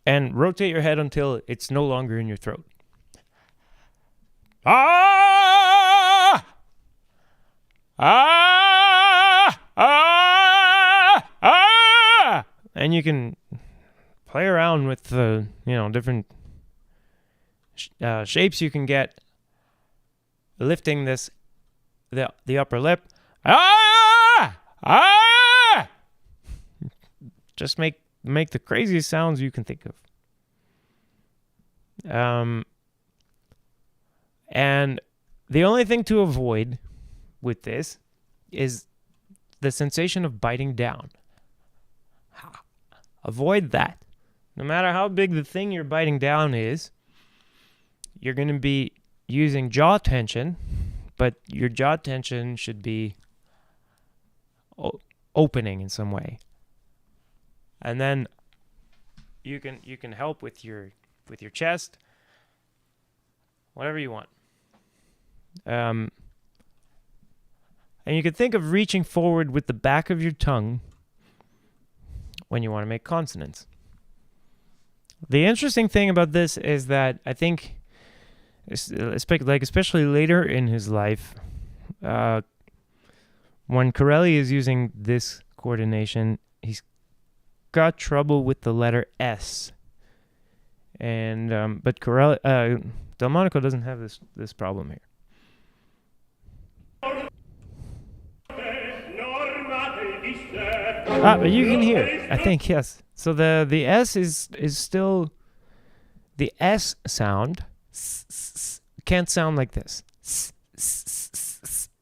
and rotate your head until it's no longer in your throat. And you can play around with the, different shapes you can get, lifting the upper lip. Just make the craziest sounds you can think of. And the only thing to avoid with this is the sensation of biting down. Avoid that. No matter how big the thing you're biting down is, you're going to be using jaw tension, but your jaw tension should be opening in some way. And then you can help with your chest, whatever you want. And you can think of reaching forward with the back of your tongue when you want to make consonants. The interesting thing about this is that I think, especially later in his life, when Corelli is using this coordination, he's got trouble with the letter S. And but Corelli, Delmonico doesn't have this problem here. But you can hear, I think, yes. So the S is still, the S sound can't sound like this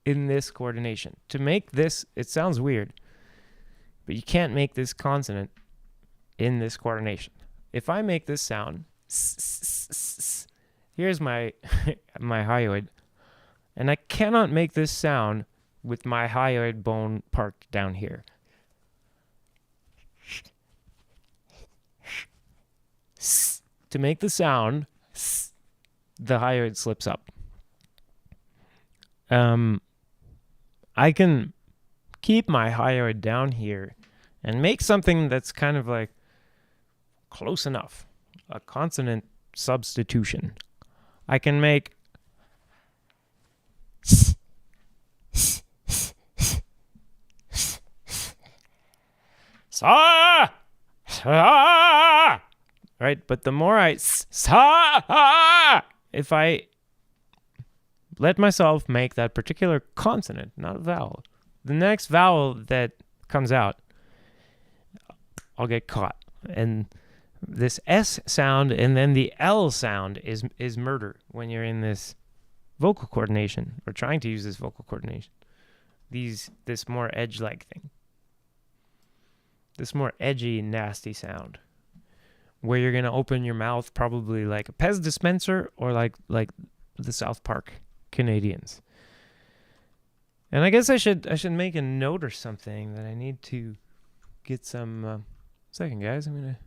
in this coordination. To make this, it sounds weird, but you can't make this consonant in this coordination. If I make this sound, here's my my hyoid, and I cannot make this sound with my hyoid bone parked down here. To make the sound, the hyoid slips up. I can keep my hyoid down here and make something that's kind of like close enough, a consonant substitution. I can make sa, right? But the more I if I let myself make that particular consonant, not a vowel, the next vowel that comes out, I'll get caught. And this S sound and then the L sound is murder when you're in this vocal coordination, or trying to use this vocal coordination. This more edge-like thing. This more edgy, nasty sound. Where you're going to open your mouth probably like a Pez dispenser or like the South Park Canadians. And I guess I should make a note or something that I need to get some... second, guys. I'm going to...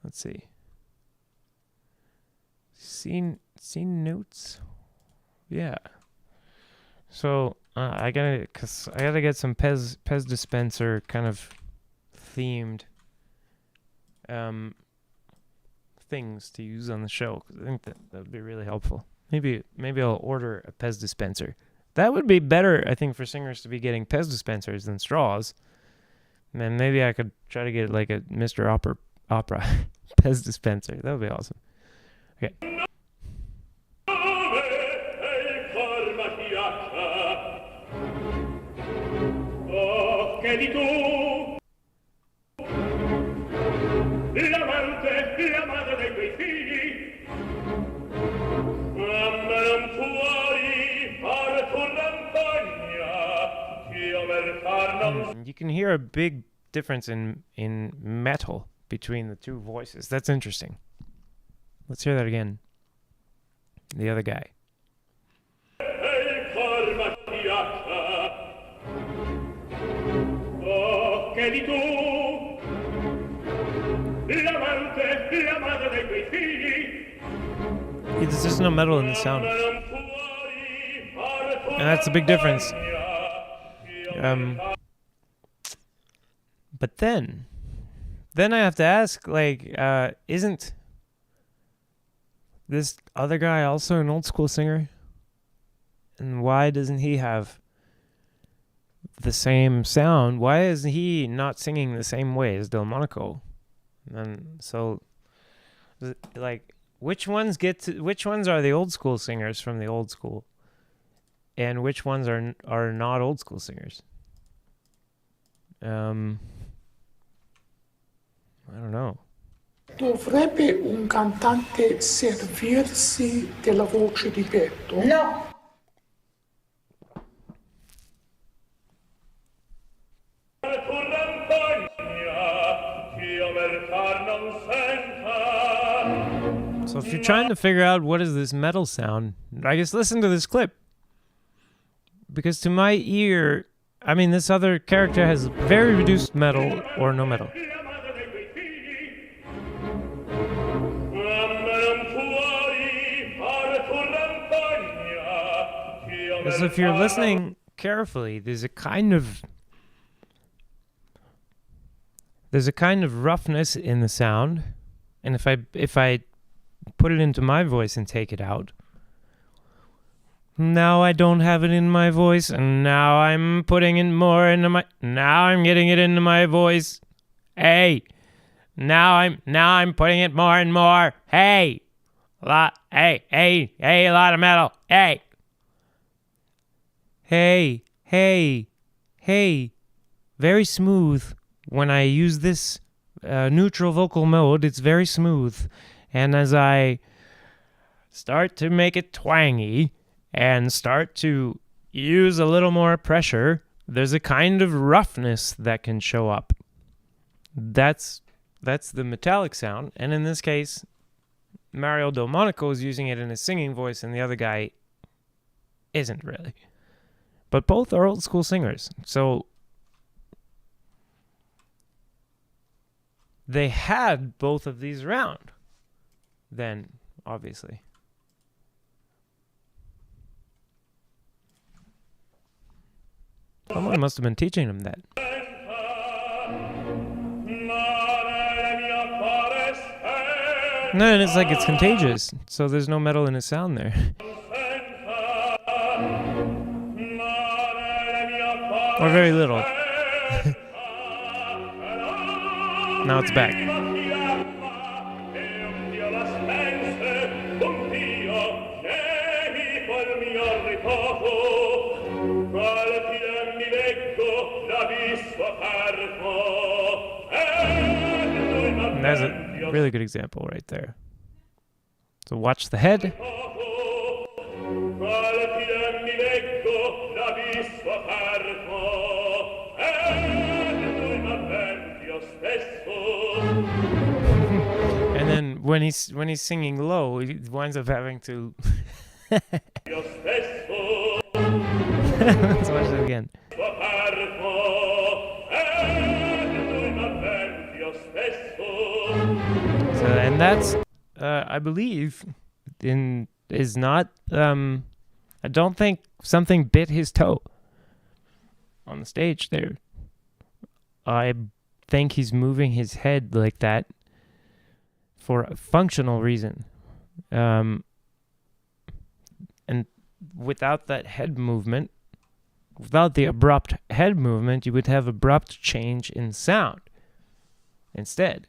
Let's see. Scene notes? Yeah. So, I gotta get some Pez dispenser kind of themed things to use on the show. 'Cause I think that would be really helpful. Maybe I'll order a Pez dispenser. That would be better, I think, for singers to be getting Pez dispensers than straws. And then maybe I could try to get like a Mr. Opera Pez dispenser. That would be awesome. Okay. You can hear a big difference in metal between the two voices. That's interesting. Let's hear that again. The other guy. There's just no metal in the sound. And that's a big difference. But then I have to ask, like, isn't this other guy also an old school singer? And why doesn't he have the same sound? Why is he not singing the same way as Delmonico? And so, like, which ones are the old school singers from the old school? And which ones are not old school singers? I don't know. Dovrebbe un cantante servirsi della voce di petto? No. So if you're trying to figure out what is this metal sound, I guess listen to this clip. Because to my ear, I mean, this other character has very reduced metal or no metal. Because if you're listening carefully, there's a kind of roughness in the sound, and if I put it into my voice and take it out, now I don't have it in my voice, and now I'm putting it more into my... Now I'm getting it into my voice. Hey! Now I'm putting it more and more. Hey! A lot of metal. Hey! Hey! Very smooth. When I use this neutral vocal mode, it's very smooth. And as I start to make it twangy and start to use a little more pressure, there's a kind of roughness that can show up. That's the metallic sound. And in this case, Mario Delmonico is using it in his singing voice, and the other guy isn't really. But both are old school singers. So they had both of these around then, obviously. Someone must have been teaching him that. No, and it's like it's contagious, so there's no metal in his sound there. Or very little. Now it's back. And that's a really good example right there. So watch the head. mi leggo l'abisso aperto e lui m'avverti io stesso. And then when he's singing low, he winds up having to Io stesso let's watch it again. aperto e lui m'avverti io stesso. So, and that's I believe is not I don't think something bit his toe on the stage there. I think he's moving his head like that for a functional reason. And without that head movement, without the abrupt head movement, you would have abrupt change in sound instead.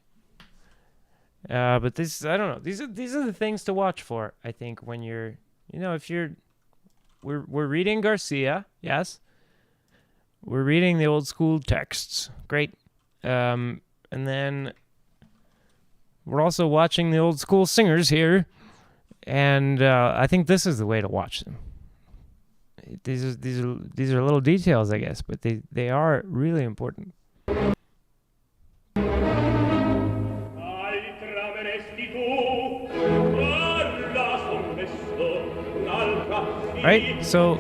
But this, I don't know. These are the things to watch for, I think, when you're, if you're, we're reading Garcia, yes. We're reading the old school texts, great. And then we're also watching the old school singers here, and I think this is the way to watch them. These are little details, I guess, but they are really important. Right, so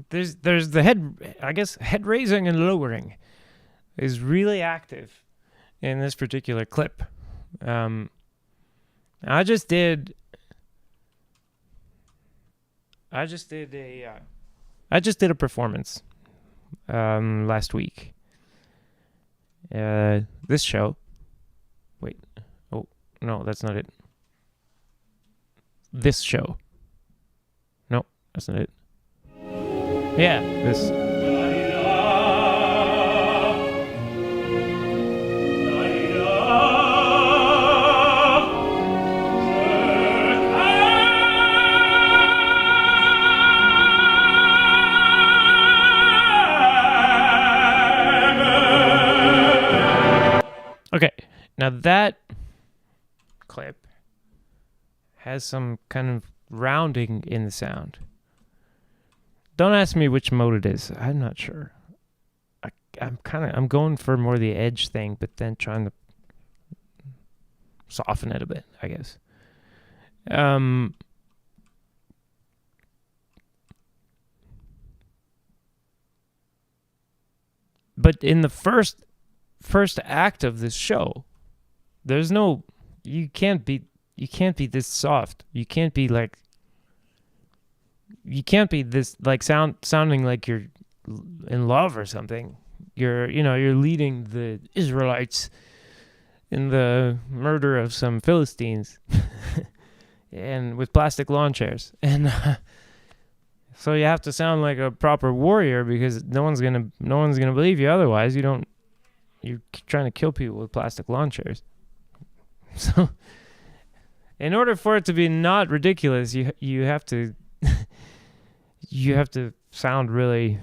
there's the head, I guess, head raising and lowering is really active in this particular clip. I just did a performance last week. This show. Wait. Oh, no, that's not it. This show. No, that's not it. Yeah, this. Okay, now that clip has some kind of rounding in the sound. Don't ask me which mode it is. I'm not sure. I'm going for more the edge thing, but then trying to soften it a bit, I guess. But in the first act of this show, there's no, you can't be this soft. You can't be this like sounding like you're in love or something. You're leading the Israelites in the murder of some Philistines and with plastic lawn chairs. And so you have to sound like a proper warrior, because no one's gonna believe you otherwise. You're trying to kill people with plastic lawn chairs. So in order for it to be not ridiculous, you have to you have to sound really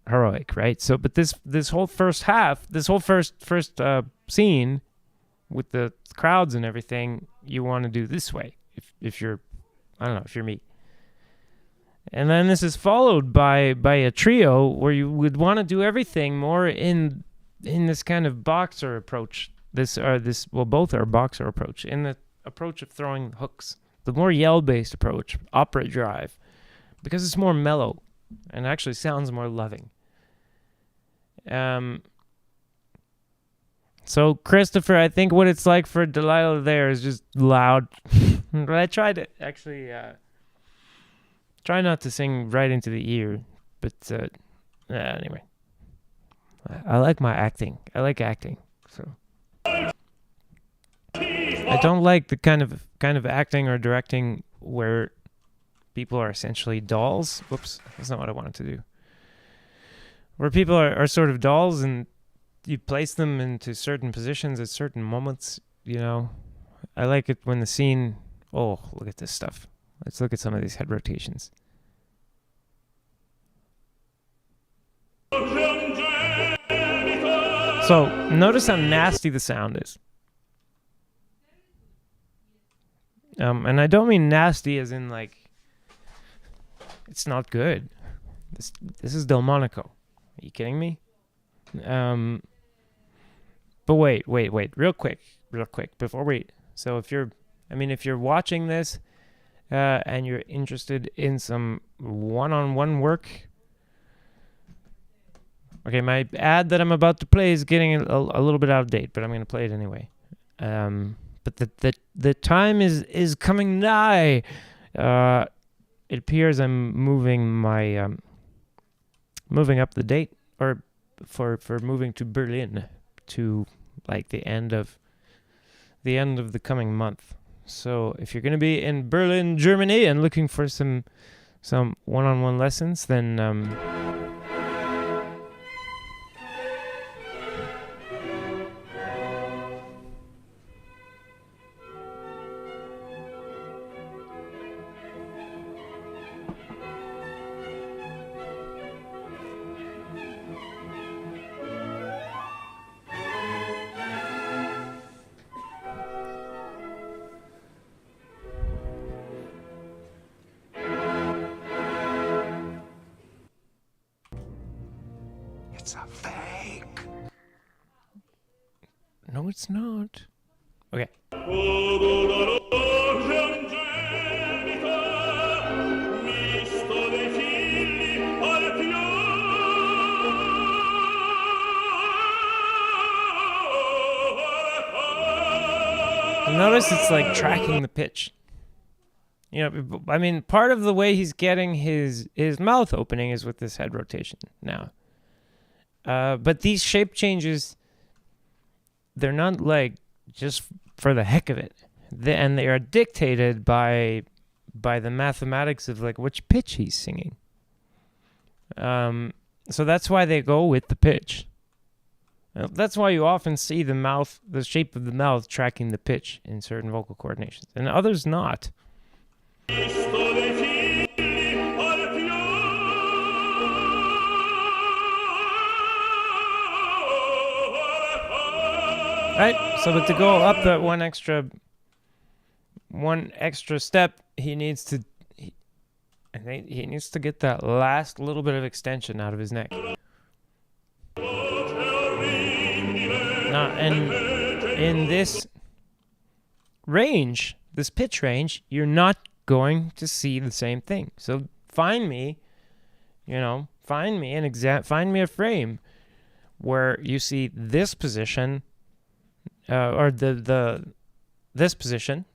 heroic, right? So, but this whole first half, this whole first scene with the crowds and everything, you want to do this way. If you're, I don't know, if you're me. And then this is followed by a trio where you would want to do everything more in this kind of boxer approach. Both are boxer approach. In the approach of throwing hooks, the more yell-based approach, opera drive, because it's more mellow and actually sounds more loving. So Christopher, I think what it's like for Delilah there is just loud. But I tried to actually try not to sing right into the ear, but anyway, I like my acting. I like acting, so. I don't like the kind of acting or directing where people are essentially dolls. Whoops, that's not what I wanted to do. Where people are sort of dolls and you place them into certain positions at certain moments, I like it when the scene... Oh, look at this stuff. Let's look at some of these head rotations. So, notice how nasty the sound is. And I don't mean nasty as in like It's not good. This is Delmonico. Are you kidding me? But wait, real quick, before we. So if you're watching this, and you're interested in some one-on-one work. Okay, my ad that I'm about to play is getting a little bit out of date, but I'm going to play it anyway. But the time is coming nigh. It appears I'm moving up the date, or for moving to Berlin to like the end of the coming month. So if you're going to be in Berlin, Germany, and looking for some one-on-one lessons, then It's a fake. no, it's not. Okay. Notice it's like tracking the pitch. You know, I mean, part of the way he's getting his mouth opening is with this head rotation now. But these shape changes, they're not like just for the heck of it. And they are dictated by the mathematics of like which pitch he's singing. So that's why they go with the pitch. That's why you often see the shape of the mouth tracking the pitch in certain vocal coordinations, and others not. Right, so but to go up that one extra step, he needs to get that last little bit of extension out of his neck. And in this range, this pitch range, you're not going to see the same thing. So find me a frame where you see this position, or this position,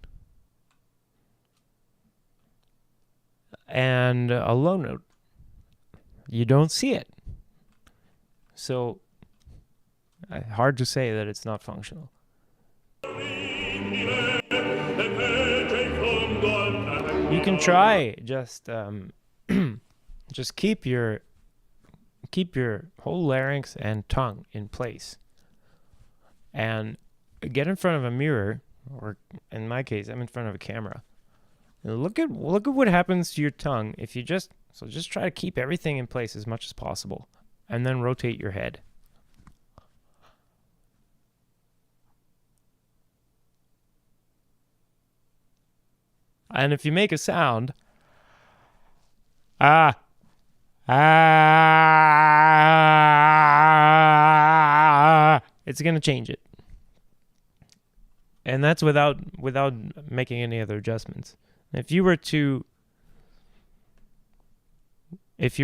and a low note. You don't see it. So hard to say that it's not functional. You can try just keep your whole larynx and tongue in place, and get in front of a mirror, or in my case, I'm in front of a camera. And look at what happens to your tongue if you just try to keep everything in place as much as possible, and then rotate your head. And if you make a sound, it's going to change it. And that's without making any other adjustments. If you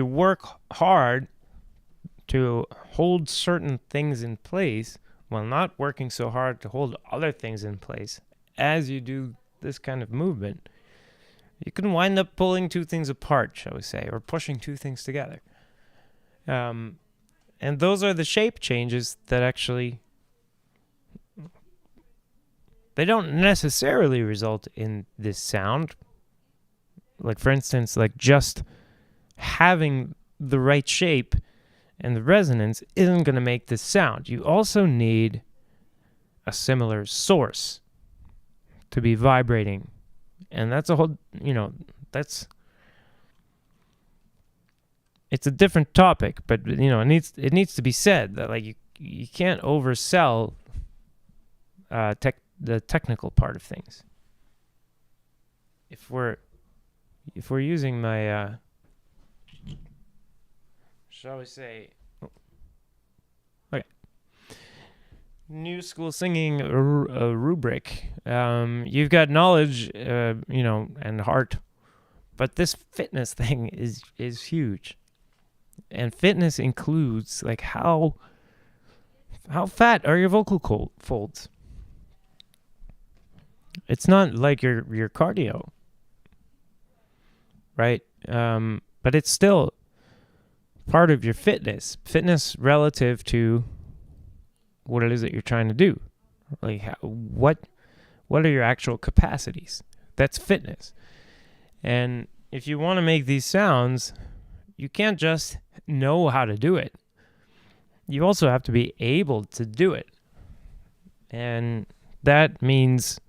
work hard to hold certain things in place while not working so hard to hold other things in place as you do this kind of movement, you can wind up pulling two things apart, shall we say, or pushing two things together. And those are the shape changes that actually, they don't necessarily result in this sound. Like, for instance, like just having the right shape and the resonance isn't going to make this sound. You also need a similar source to be vibrating. And that's a whole, it's a different topic, but it needs to be said that like you can't oversell the technical part of things. If we're using my shall we say, okay, new school singing rubric. You've got knowledge, and heart, but this fitness thing is huge. And fitness includes like how fat are your vocal folds? It's not like your cardio, right? But it's still part of your fitness relative to what it is that you're trying to do. Like what are your actual capacities? That's fitness. And if you want to make these sounds, you can't just know how to do it. You also have to be able to do it. And that means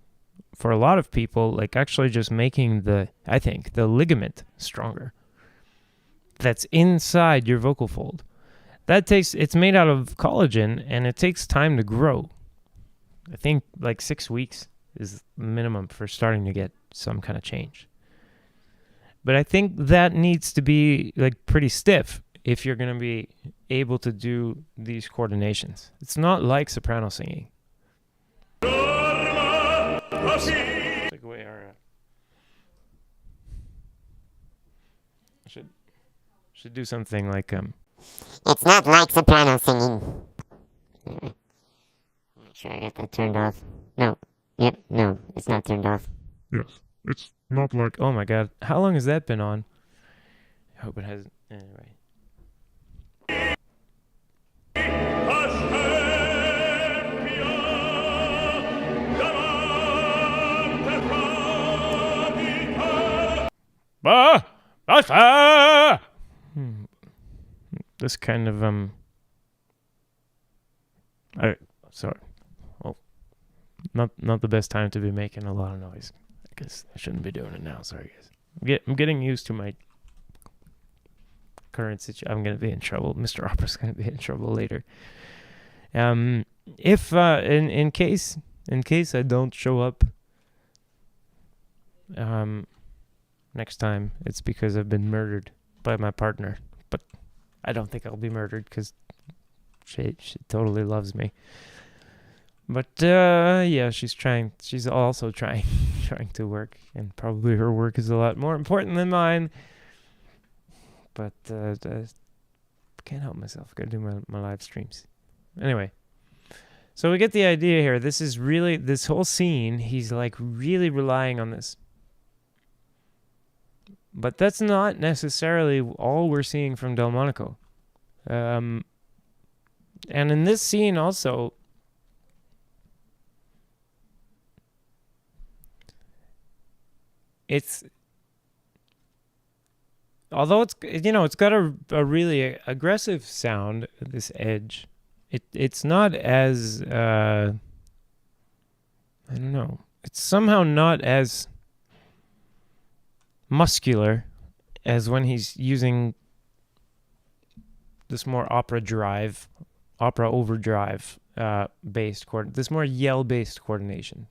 for a lot of people, like actually just making the ligament stronger that's inside your vocal fold. It's made out of collagen and it takes time to grow. I think like 6 weeks is minimum for starting to get some kind of change. But I think that needs to be like pretty stiff if you're going to be able to do these coordinations. It's not like soprano singing. Take away our should do something like It's not like soprano singing. Make sure I get that turned off. No. Yep, no, it's not turned off. Yes, it's not like... Oh my god, how long has that been on? I hope it hasn't. Anyway. This kind of sorry. Well, not the best time to be making a lot of noise. I guess I shouldn't be doing it now. Sorry, guys. I'm getting used to my current situation. I'm gonna be in trouble. Mr. Opera's gonna be in trouble later. If in case I don't show up next time, it's because I've been murdered by my partner. But I don't think I'll be murdered because she totally loves me. But yeah, she's trying. She's also trying to work, and probably her work is a lot more important than mine. But can't help myself. Gotta do my live streams. Anyway, so we get the idea here. This whole scene, he's like really relying on this. But that's not necessarily all we're seeing from Delmonico. And in this scene also, although it's got a really aggressive sound, this edge, it's not as, I don't know, it's somehow not as muscular as when he's using this more opera overdrive based this more yell based coordination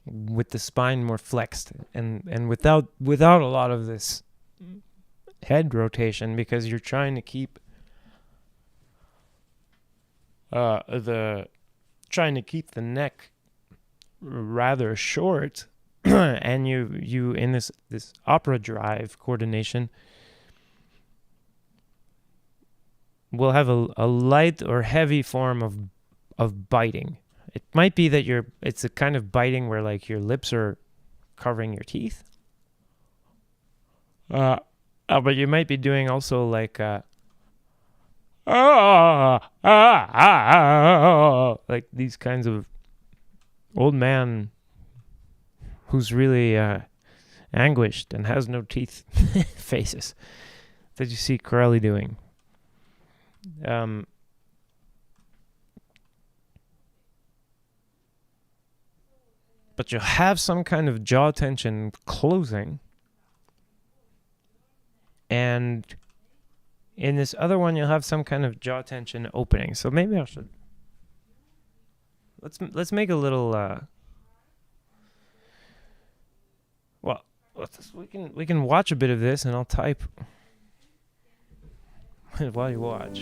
with the spine more flexed and without a lot of this head rotation, because you're trying to keep the neck rather short. And you in this opera drive coordination will have a light or heavy form of biting. It might be that it's a kind of biting where like your lips are covering your teeth. But you might be doing also like like these kinds of old man who's really anguished and has no teeth faces that you see Corelli doing. But you'll have some kind of jaw tension closing. And in this other one, you'll have some kind of jaw tension opening. So maybe I should... Let's make a little... we can watch a bit of this, and I'll type while you watch.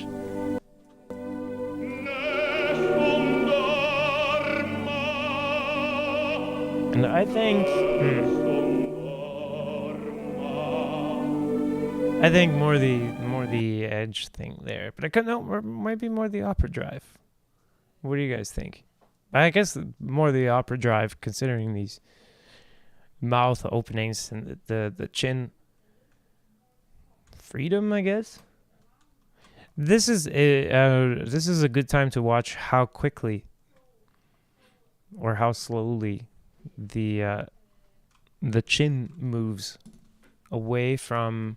And I think more the edge thing there, but I could no, might be more the opera drive. What do you guys think? I guess more the opera drive, considering these mouth openings and the chin freedom, I guess. This is a good time to watch how quickly or how slowly the chin moves away from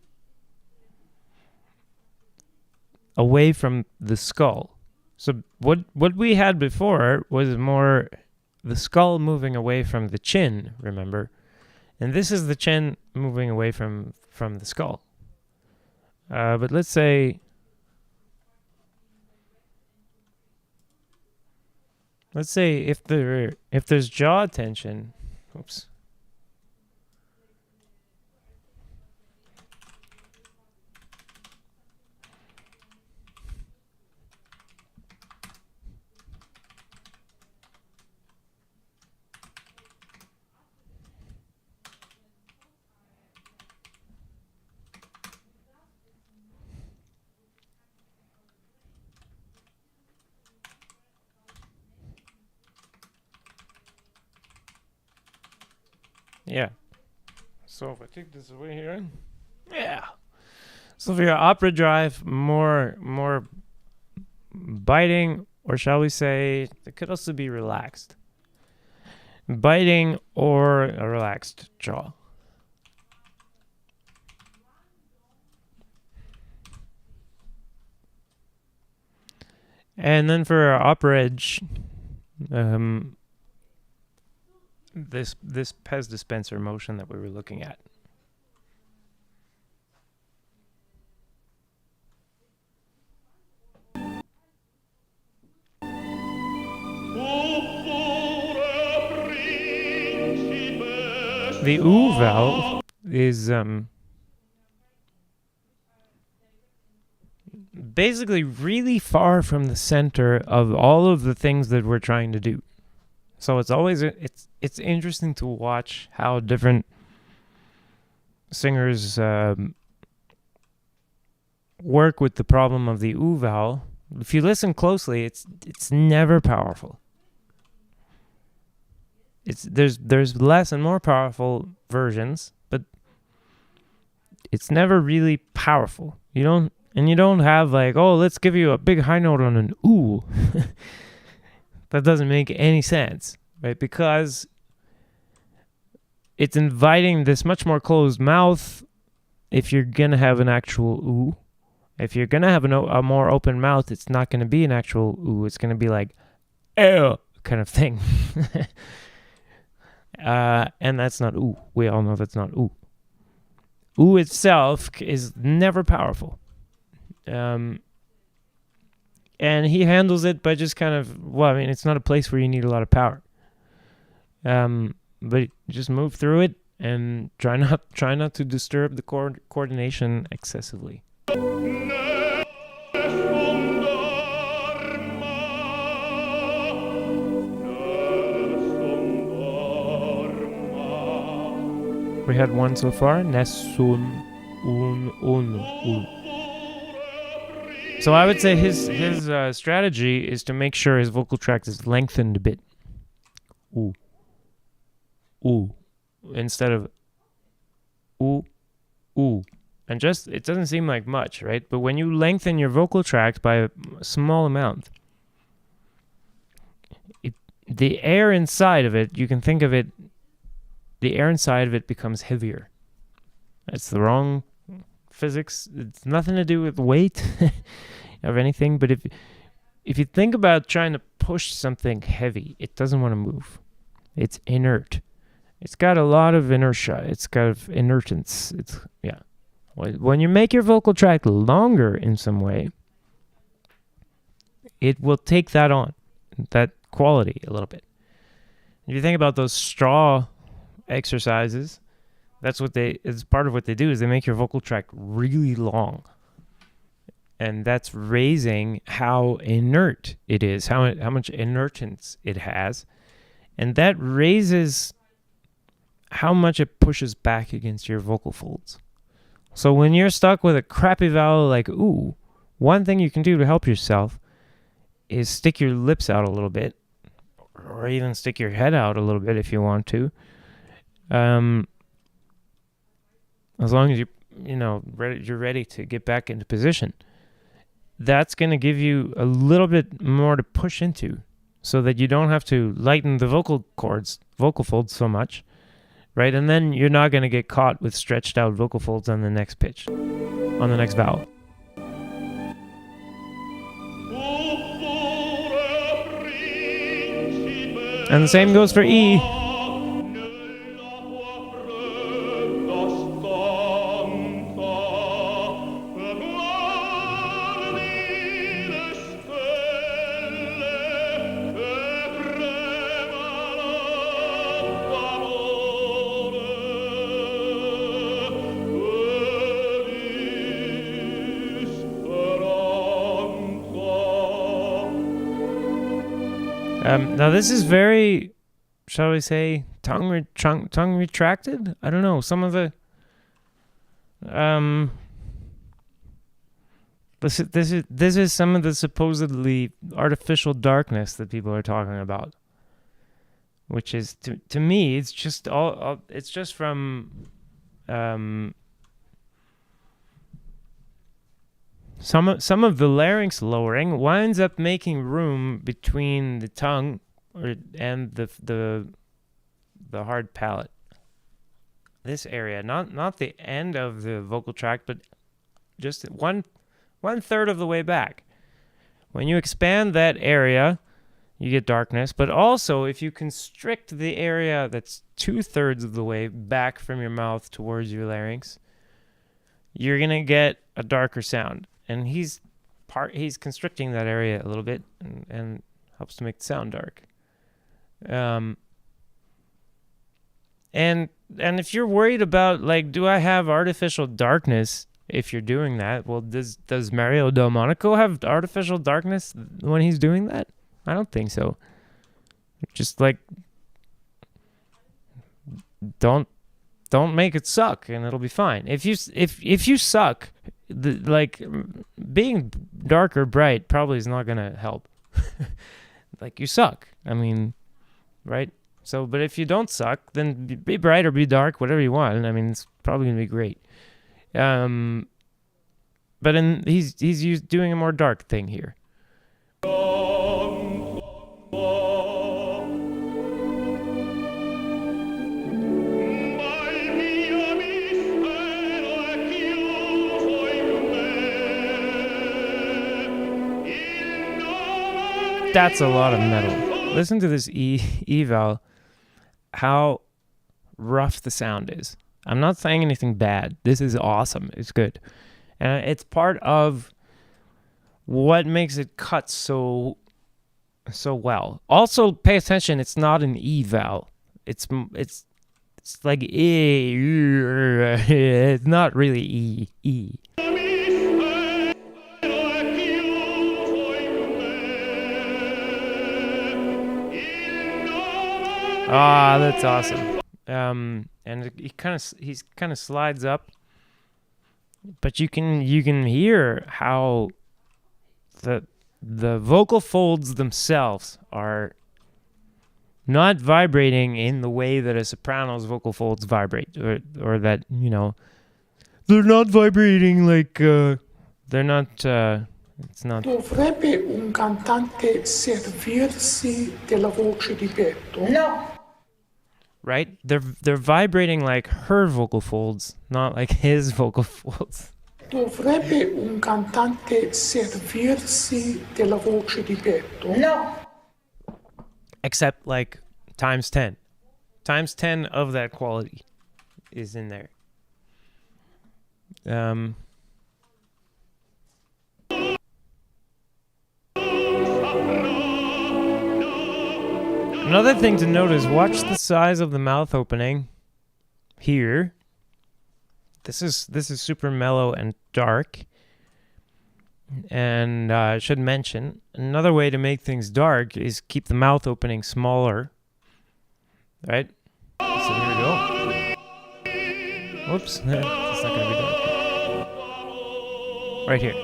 the skull. So what we had before was more the skull moving away from the chin, remember? And this is the chin moving away from the skull. But let's say if there's jaw tension, oops. Yeah. So if I take this away here, yeah. So for your opera drive, more biting, or shall we say, it could also be relaxed. Biting or a relaxed jaw. And then for our opera edge, this Pez dispenser motion that we were looking at. The oo valve is basically really far from the center of all of the things that we're trying to do. So it's always it's interesting to watch how different singers work with the problem of the oo vowel. If you listen closely, it's never powerful. There's less and more powerful versions, but it's never really powerful. You don't have like, oh, let's give you a big high note on an oo. That doesn't make any sense, right? Because it's inviting this much more closed mouth if you're going to have an actual oo. If you're going to have a more open mouth, it's not going to be an actual oo. It's going to be like, ew, kind of thing. And that's not oo. We all know that's not oo. Oo itself is never powerful. And he handles it by just kind of, well, I mean, it's not a place where you need a lot of power. But just move through it and try not to disturb the coordination excessively. We had one so far, Nessun un. So I would say his strategy is to make sure his vocal tract is lengthened a bit. Ooh. Ooh. Instead of ooh, ooh. And just, it doesn't seem like much, right? But when you lengthen your vocal tract by a small amount, the air inside of it, you can think of it, the air inside of it becomes heavier. That's the wrong physics. It's nothing to do with weight of anything, but if you think about trying to push something heavy, it doesn't want to move. It's inert. It's got a lot of inertia. It's got inertance. Yeah. When you make your vocal tract longer in some way, it will take that on, that quality a little bit. If you think about those straw exercises, it's part of what they do is they make your vocal tract really long. and that's raising how inert it is, how much inertance it has, and that raises how much it pushes back against your vocal folds. So when you're stuck with a crappy vowel like ooh, one thing you can do to help yourself is stick your lips out a little bit, or even stick your head out a little bit if you want to. As long as you're ready to get back into position. That's going to give you a little bit more to push into, so that you don't have to lighten the vocal folds so much, right? And then you're not going to get caught with stretched out vocal folds on the next pitch, on the next vowel. And the same goes for E. Now this is very, shall we say, tongue retracted? I don't know. Some of the this is some of the supposedly artificial darkness that people are talking about, which is to me it's just all it's just from some of the larynx lowering winds up making room between the tongue and the hard palate. This area, not the end of the vocal tract, but just one third of the way back. When you expand that area, you get darkness. But also, if you constrict the area that's 2/3 of the way back from your mouth towards your larynx, you're gonna get a darker sound. And he's constricting that area a little bit and helps to make the sound dark. And if you're worried about, like, do I have artificial darkness if you're doing that? Well, does Mario Delmonico have artificial darkness when he's doing that? I don't think so. Just like don't make it suck and it'll be fine. If you suck, like being dark or bright probably is not gonna help. Like, you suck. I mean, right? So, but if you don't suck, then be bright or be dark, whatever you want. I mean, it's probably gonna be great. But he's doing a more dark thing here. That's a lot of metal. Listen to this eval, how rough the sound is. I'm not saying anything bad. This is awesome. It's good. And it's part of what makes it cut so well. Also, pay attention, it's not an eval. It's like E. It's not really E. Ah, that's awesome. And he kind of slides up, but you can hear how the vocal folds themselves are not vibrating in the way that a soprano's vocal folds vibrate, or that, you know, they're not vibrating like they're not. It's not. Dovrebbe un cantante servirsi della voce di petto? No. Right? They're vibrating like her vocal folds, not like his vocal folds. Dovrebbe un cantante servirsi della voce di petto? No. Except like times 10. Times 10 of that quality is in there. Another thing to note is watch the size of the mouth opening here. This is super mellow and dark. And I should mention, another way to make things dark is keep the mouth opening smaller. Right? So here we go. Whoops. That's not going to be dark. Right here.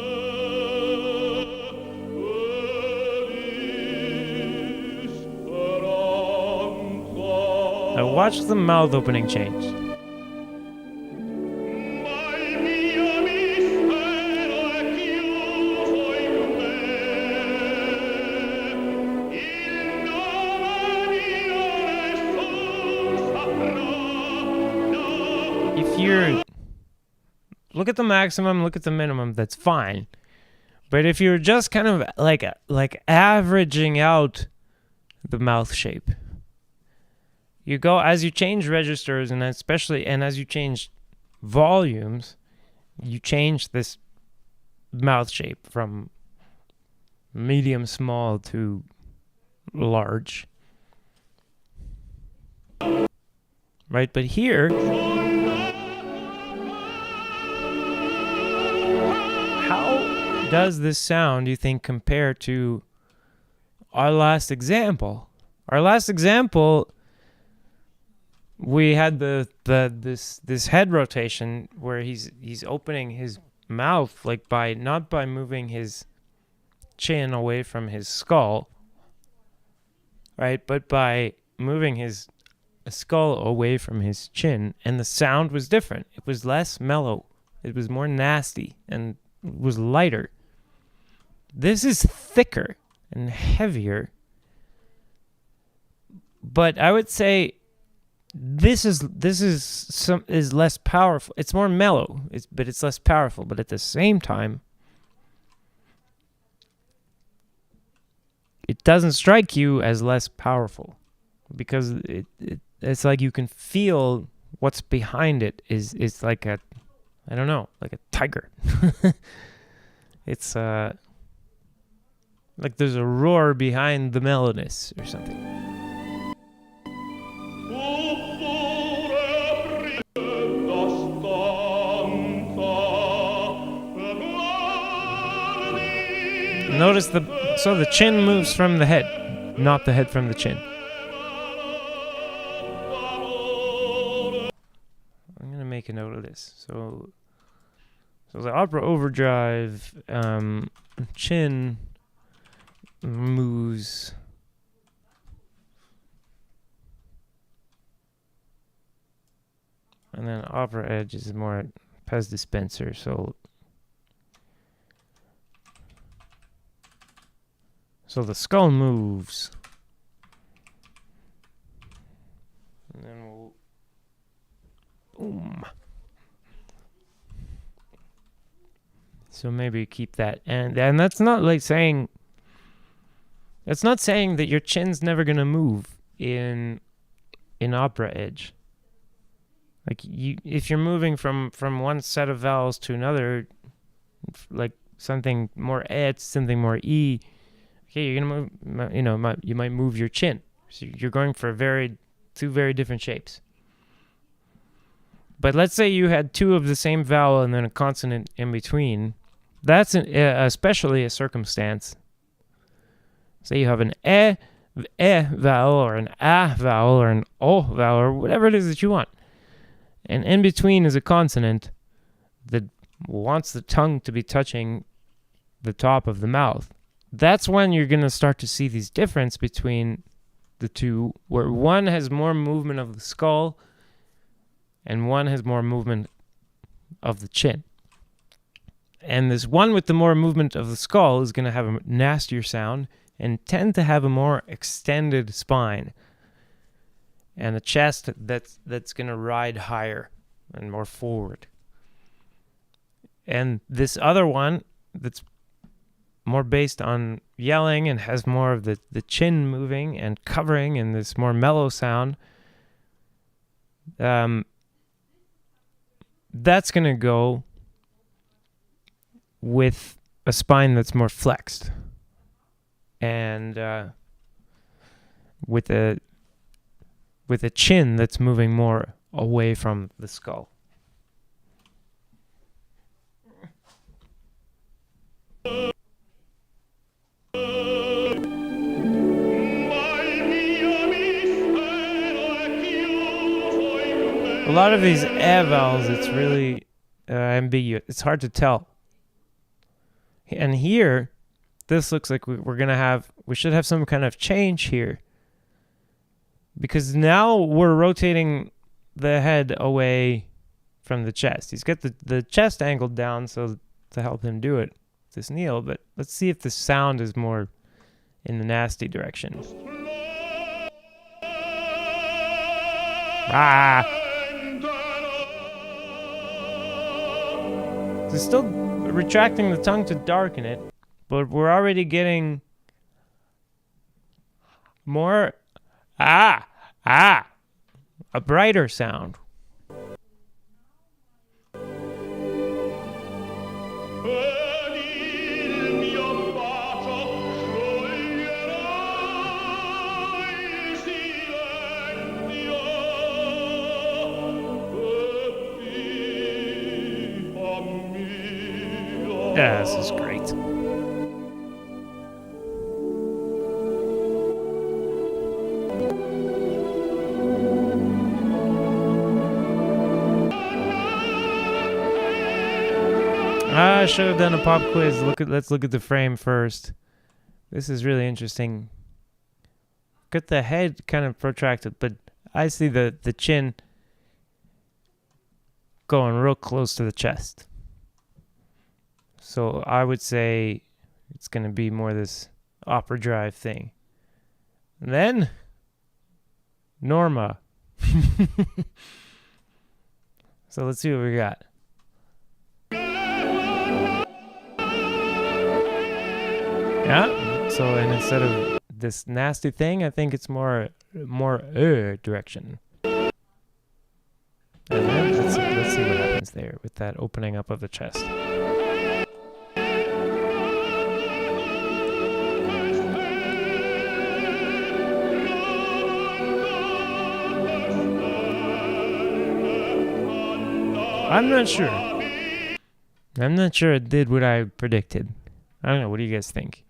Now watch the mouth opening change. If you're... Look at the maximum, look at the minimum, that's fine. But if you're just kind of like averaging out the mouth shape, you go, as you change registers and as you change volumes, you change this mouth shape from medium small to large. Right, but here, how does this sound, you think, compare to our last example? Our last example, we had this head rotation where he's opening his mouth not by moving his chin away from his skull, right? But by moving his skull away from his chin, and the sound was different. It was less mellow. It was more nasty and was lighter. This is thicker and heavier, but I would say this is less powerful. It's more mellow, but it's less powerful. But at the same time, it doesn't strike you as less powerful, because it's like you can feel what's behind it is like a, I don't know, like a tiger. It's like there's a roar behind the mellowness or something. Notice the chin moves from the head, not the head from the chin. I'm gonna make a note of this. So the opera overdrive, chin moves and then opera edge is more Pez dispenser, so the skull moves. And then we'll boom. So maybe keep that, and that's not like saying, that's not saying that your chin's never gonna move in opera edge. Like if you're moving from one set of vowels to another, like something more E to something more E, okay, you're gonna move. You might move your chin. So you're going for two very different shapes. But let's say you had two of the same vowel and then a consonant in between. That's especially a circumstance. Say you have an E vowel or an A vowel or an O vowel or whatever it is that you want. And in between is a consonant that wants the tongue to be touching the top of the mouth. That's when you're going to start to see these difference between the two, where one has more movement of the skull and one has more movement of the chin. And this one with the more movement of the skull is going to have a nastier sound and tend to have a more extended spine and a chest that's going to ride higher and more forward. And this other one that's more based on yelling and has more of the chin moving and covering and this more mellow sound, that's going to go with a spine that's more flexed and with a chin that's moving more away from the skull. A lot of these vowels, it's really ambiguous. It's hard to tell. And here, this looks like we should have some kind of change here. Because now we're rotating the head away from the chest. He's got the chest angled down so to help him do it, this kneel. But let's see if the sound is more in the nasty direction. Ah! It's still retracting the tongue to darken it, but we're already getting more a brighter sound. Yeah, this is great. I should have done a pop quiz. Let's look at the frame first. This is really interesting. Got the head kind of protracted, but I see the chin going real close to the chest. So I would say it's going to be more this opera drive thing. And then Norma. So let's see what we got. Yeah. So and instead of this nasty thing, I think it's more direction. And then let's see what happens there with that opening up of the chest. I'm not sure. I'm not sure it did what I predicted. I don't know. What do you guys think?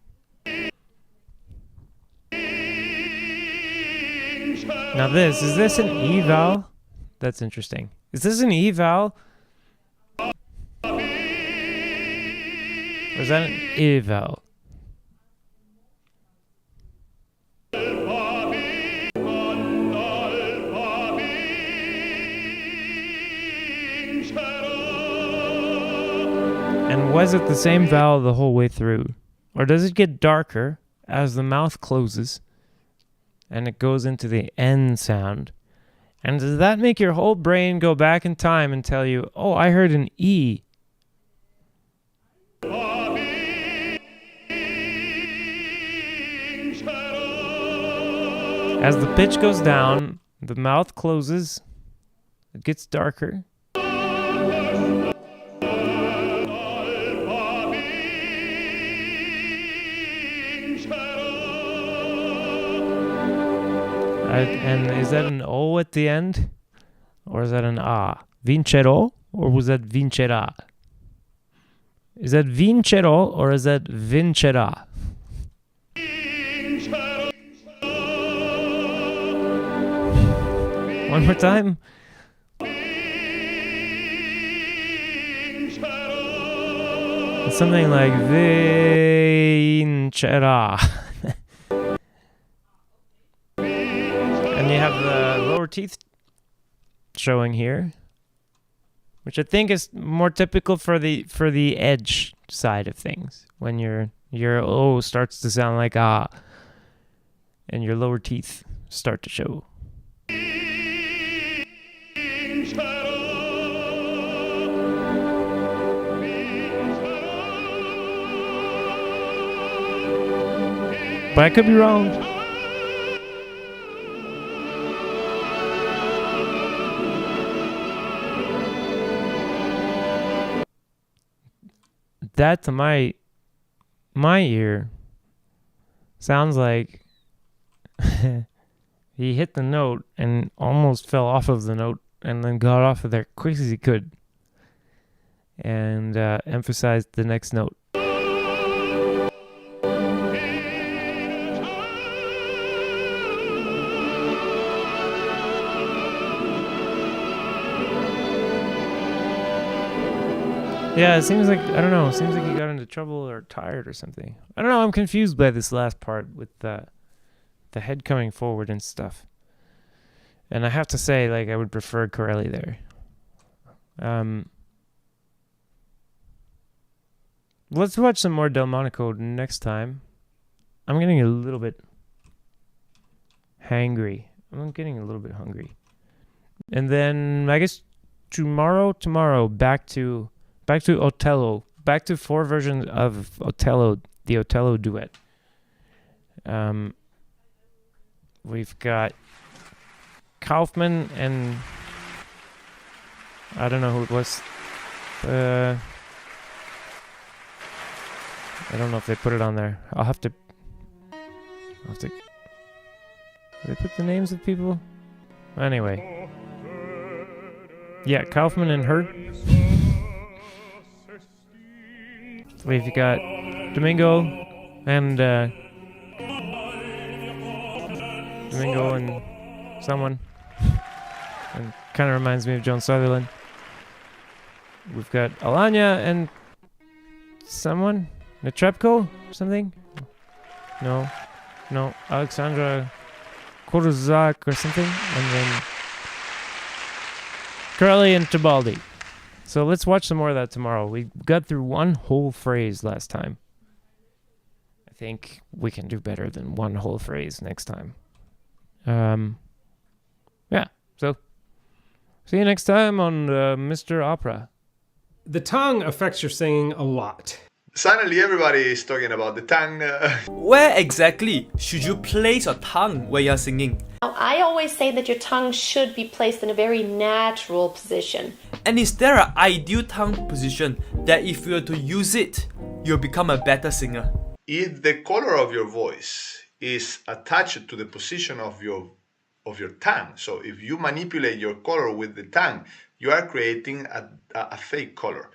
Now is this an E vowel? That's interesting. Is this an E vowel? Or is that an I vowel? And was it the same vowel the whole way through? Or does it get darker as the mouth closes and it goes into the N sound? And does that make your whole brain go back in time and tell you, oh, I heard an E? As the pitch goes down, the mouth closes, it gets darker. And is that an O at the end? Or is that an A? Vincerò? Or was that vincerà? Is that vincerò or is that vincerà? One more time. It's something like vincerà. And you have the lower teeth showing here, which I think is more typical for the edge side of things. When your O starts to sound like ah, and your lower teeth start to show. But I could be wrong. That to my ear sounds like he hit the note and almost fell off of the note and then got off of there quick as he could and emphasized the next note. Yeah, it seems like, I don't know, it seems like he got into trouble or tired or something. I don't know, I'm confused by this last part with the head coming forward and stuff. And I have to say, like, I would prefer Corelli there. Let's watch some more Delmonico next time. I'm getting a little bit hangry. I'm getting a little bit hungry. And then I guess tomorrow, back to Otello. Back to 4 versions of Otello, the Otello duet. We've got Kaufman and I don't know who it was. I don't know if they put it on there. I'll have to. Did they put the names of people? Anyway. Yeah, Kaufman and her. We've got Domingo and someone. And kind of reminds me of Joan Sutherland. We've got Alanya and someone. Netrebko? Something? No, Alexandra Koruzak or something. And then Corelli and Tibaldi. So let's watch some more of that tomorrow. We got through one whole phrase last time. I think we can do better than one whole phrase next time. Yeah, so see you next time on Mr. Opera. The tongue affects your singing a lot. Suddenly everybody is talking about the tongue. Where exactly should you place your tongue when you're singing? I always say that your tongue should be placed in a very natural position. And is there an ideal tongue position that if you were to use it, you'll become a better singer? If the color of your voice is attached to the position of your tongue, so if you manipulate your color with the tongue, you are creating a fake color.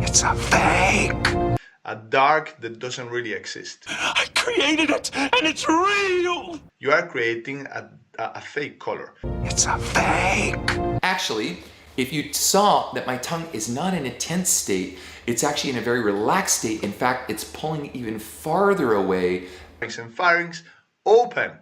It's a fake. A dark that doesn't really exist. I created it, and it's real. You are creating a fake color. It's a fake. Actually, if you saw that my tongue is not in a tense state, it's actually in a very relaxed state. In fact, it's pulling even farther away. Larynx and pharynx open.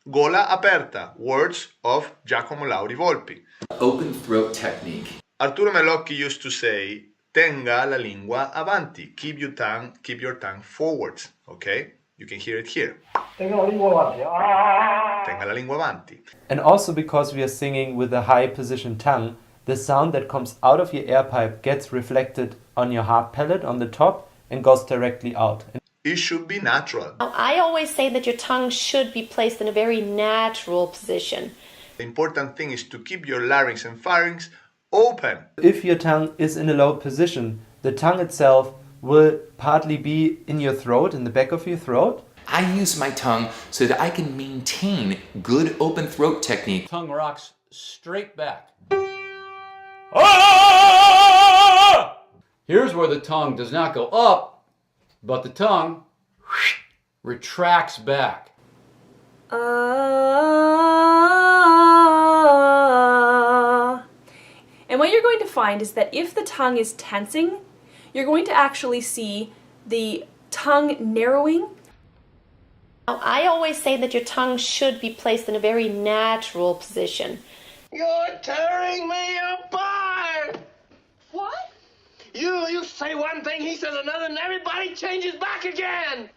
Gola aperta. Words of Giacomo Lauri Volpi. Open throat technique. Arturo Melocchi used to say, tenga la lingua avanti. Keep your tongue forwards. Okay? You can hear it here. Tenga la lingua avanti. Tenga la lingua avanti. And also because we are singing with a high position tongue, the sound that comes out of your air pipe gets reflected on your hard palate on the top and goes directly out. It should be natural. I always say that your tongue should be placed in a very natural position. The important thing is to keep your larynx and pharynx open. If your tongue is in a low position, the tongue itself will partly be in your throat, in the back of your throat. I use my tongue so that I can maintain good open throat technique. Tongue rocks straight back. Here's where the tongue does not go up, but the tongue retracts back. And what you're going to find is that if the tongue is tensing, you're going to actually see the tongue narrowing. I always say that your tongue should be placed in a very natural position. You're tearing me apart! What? You say one thing, he says another, and everybody changes back again!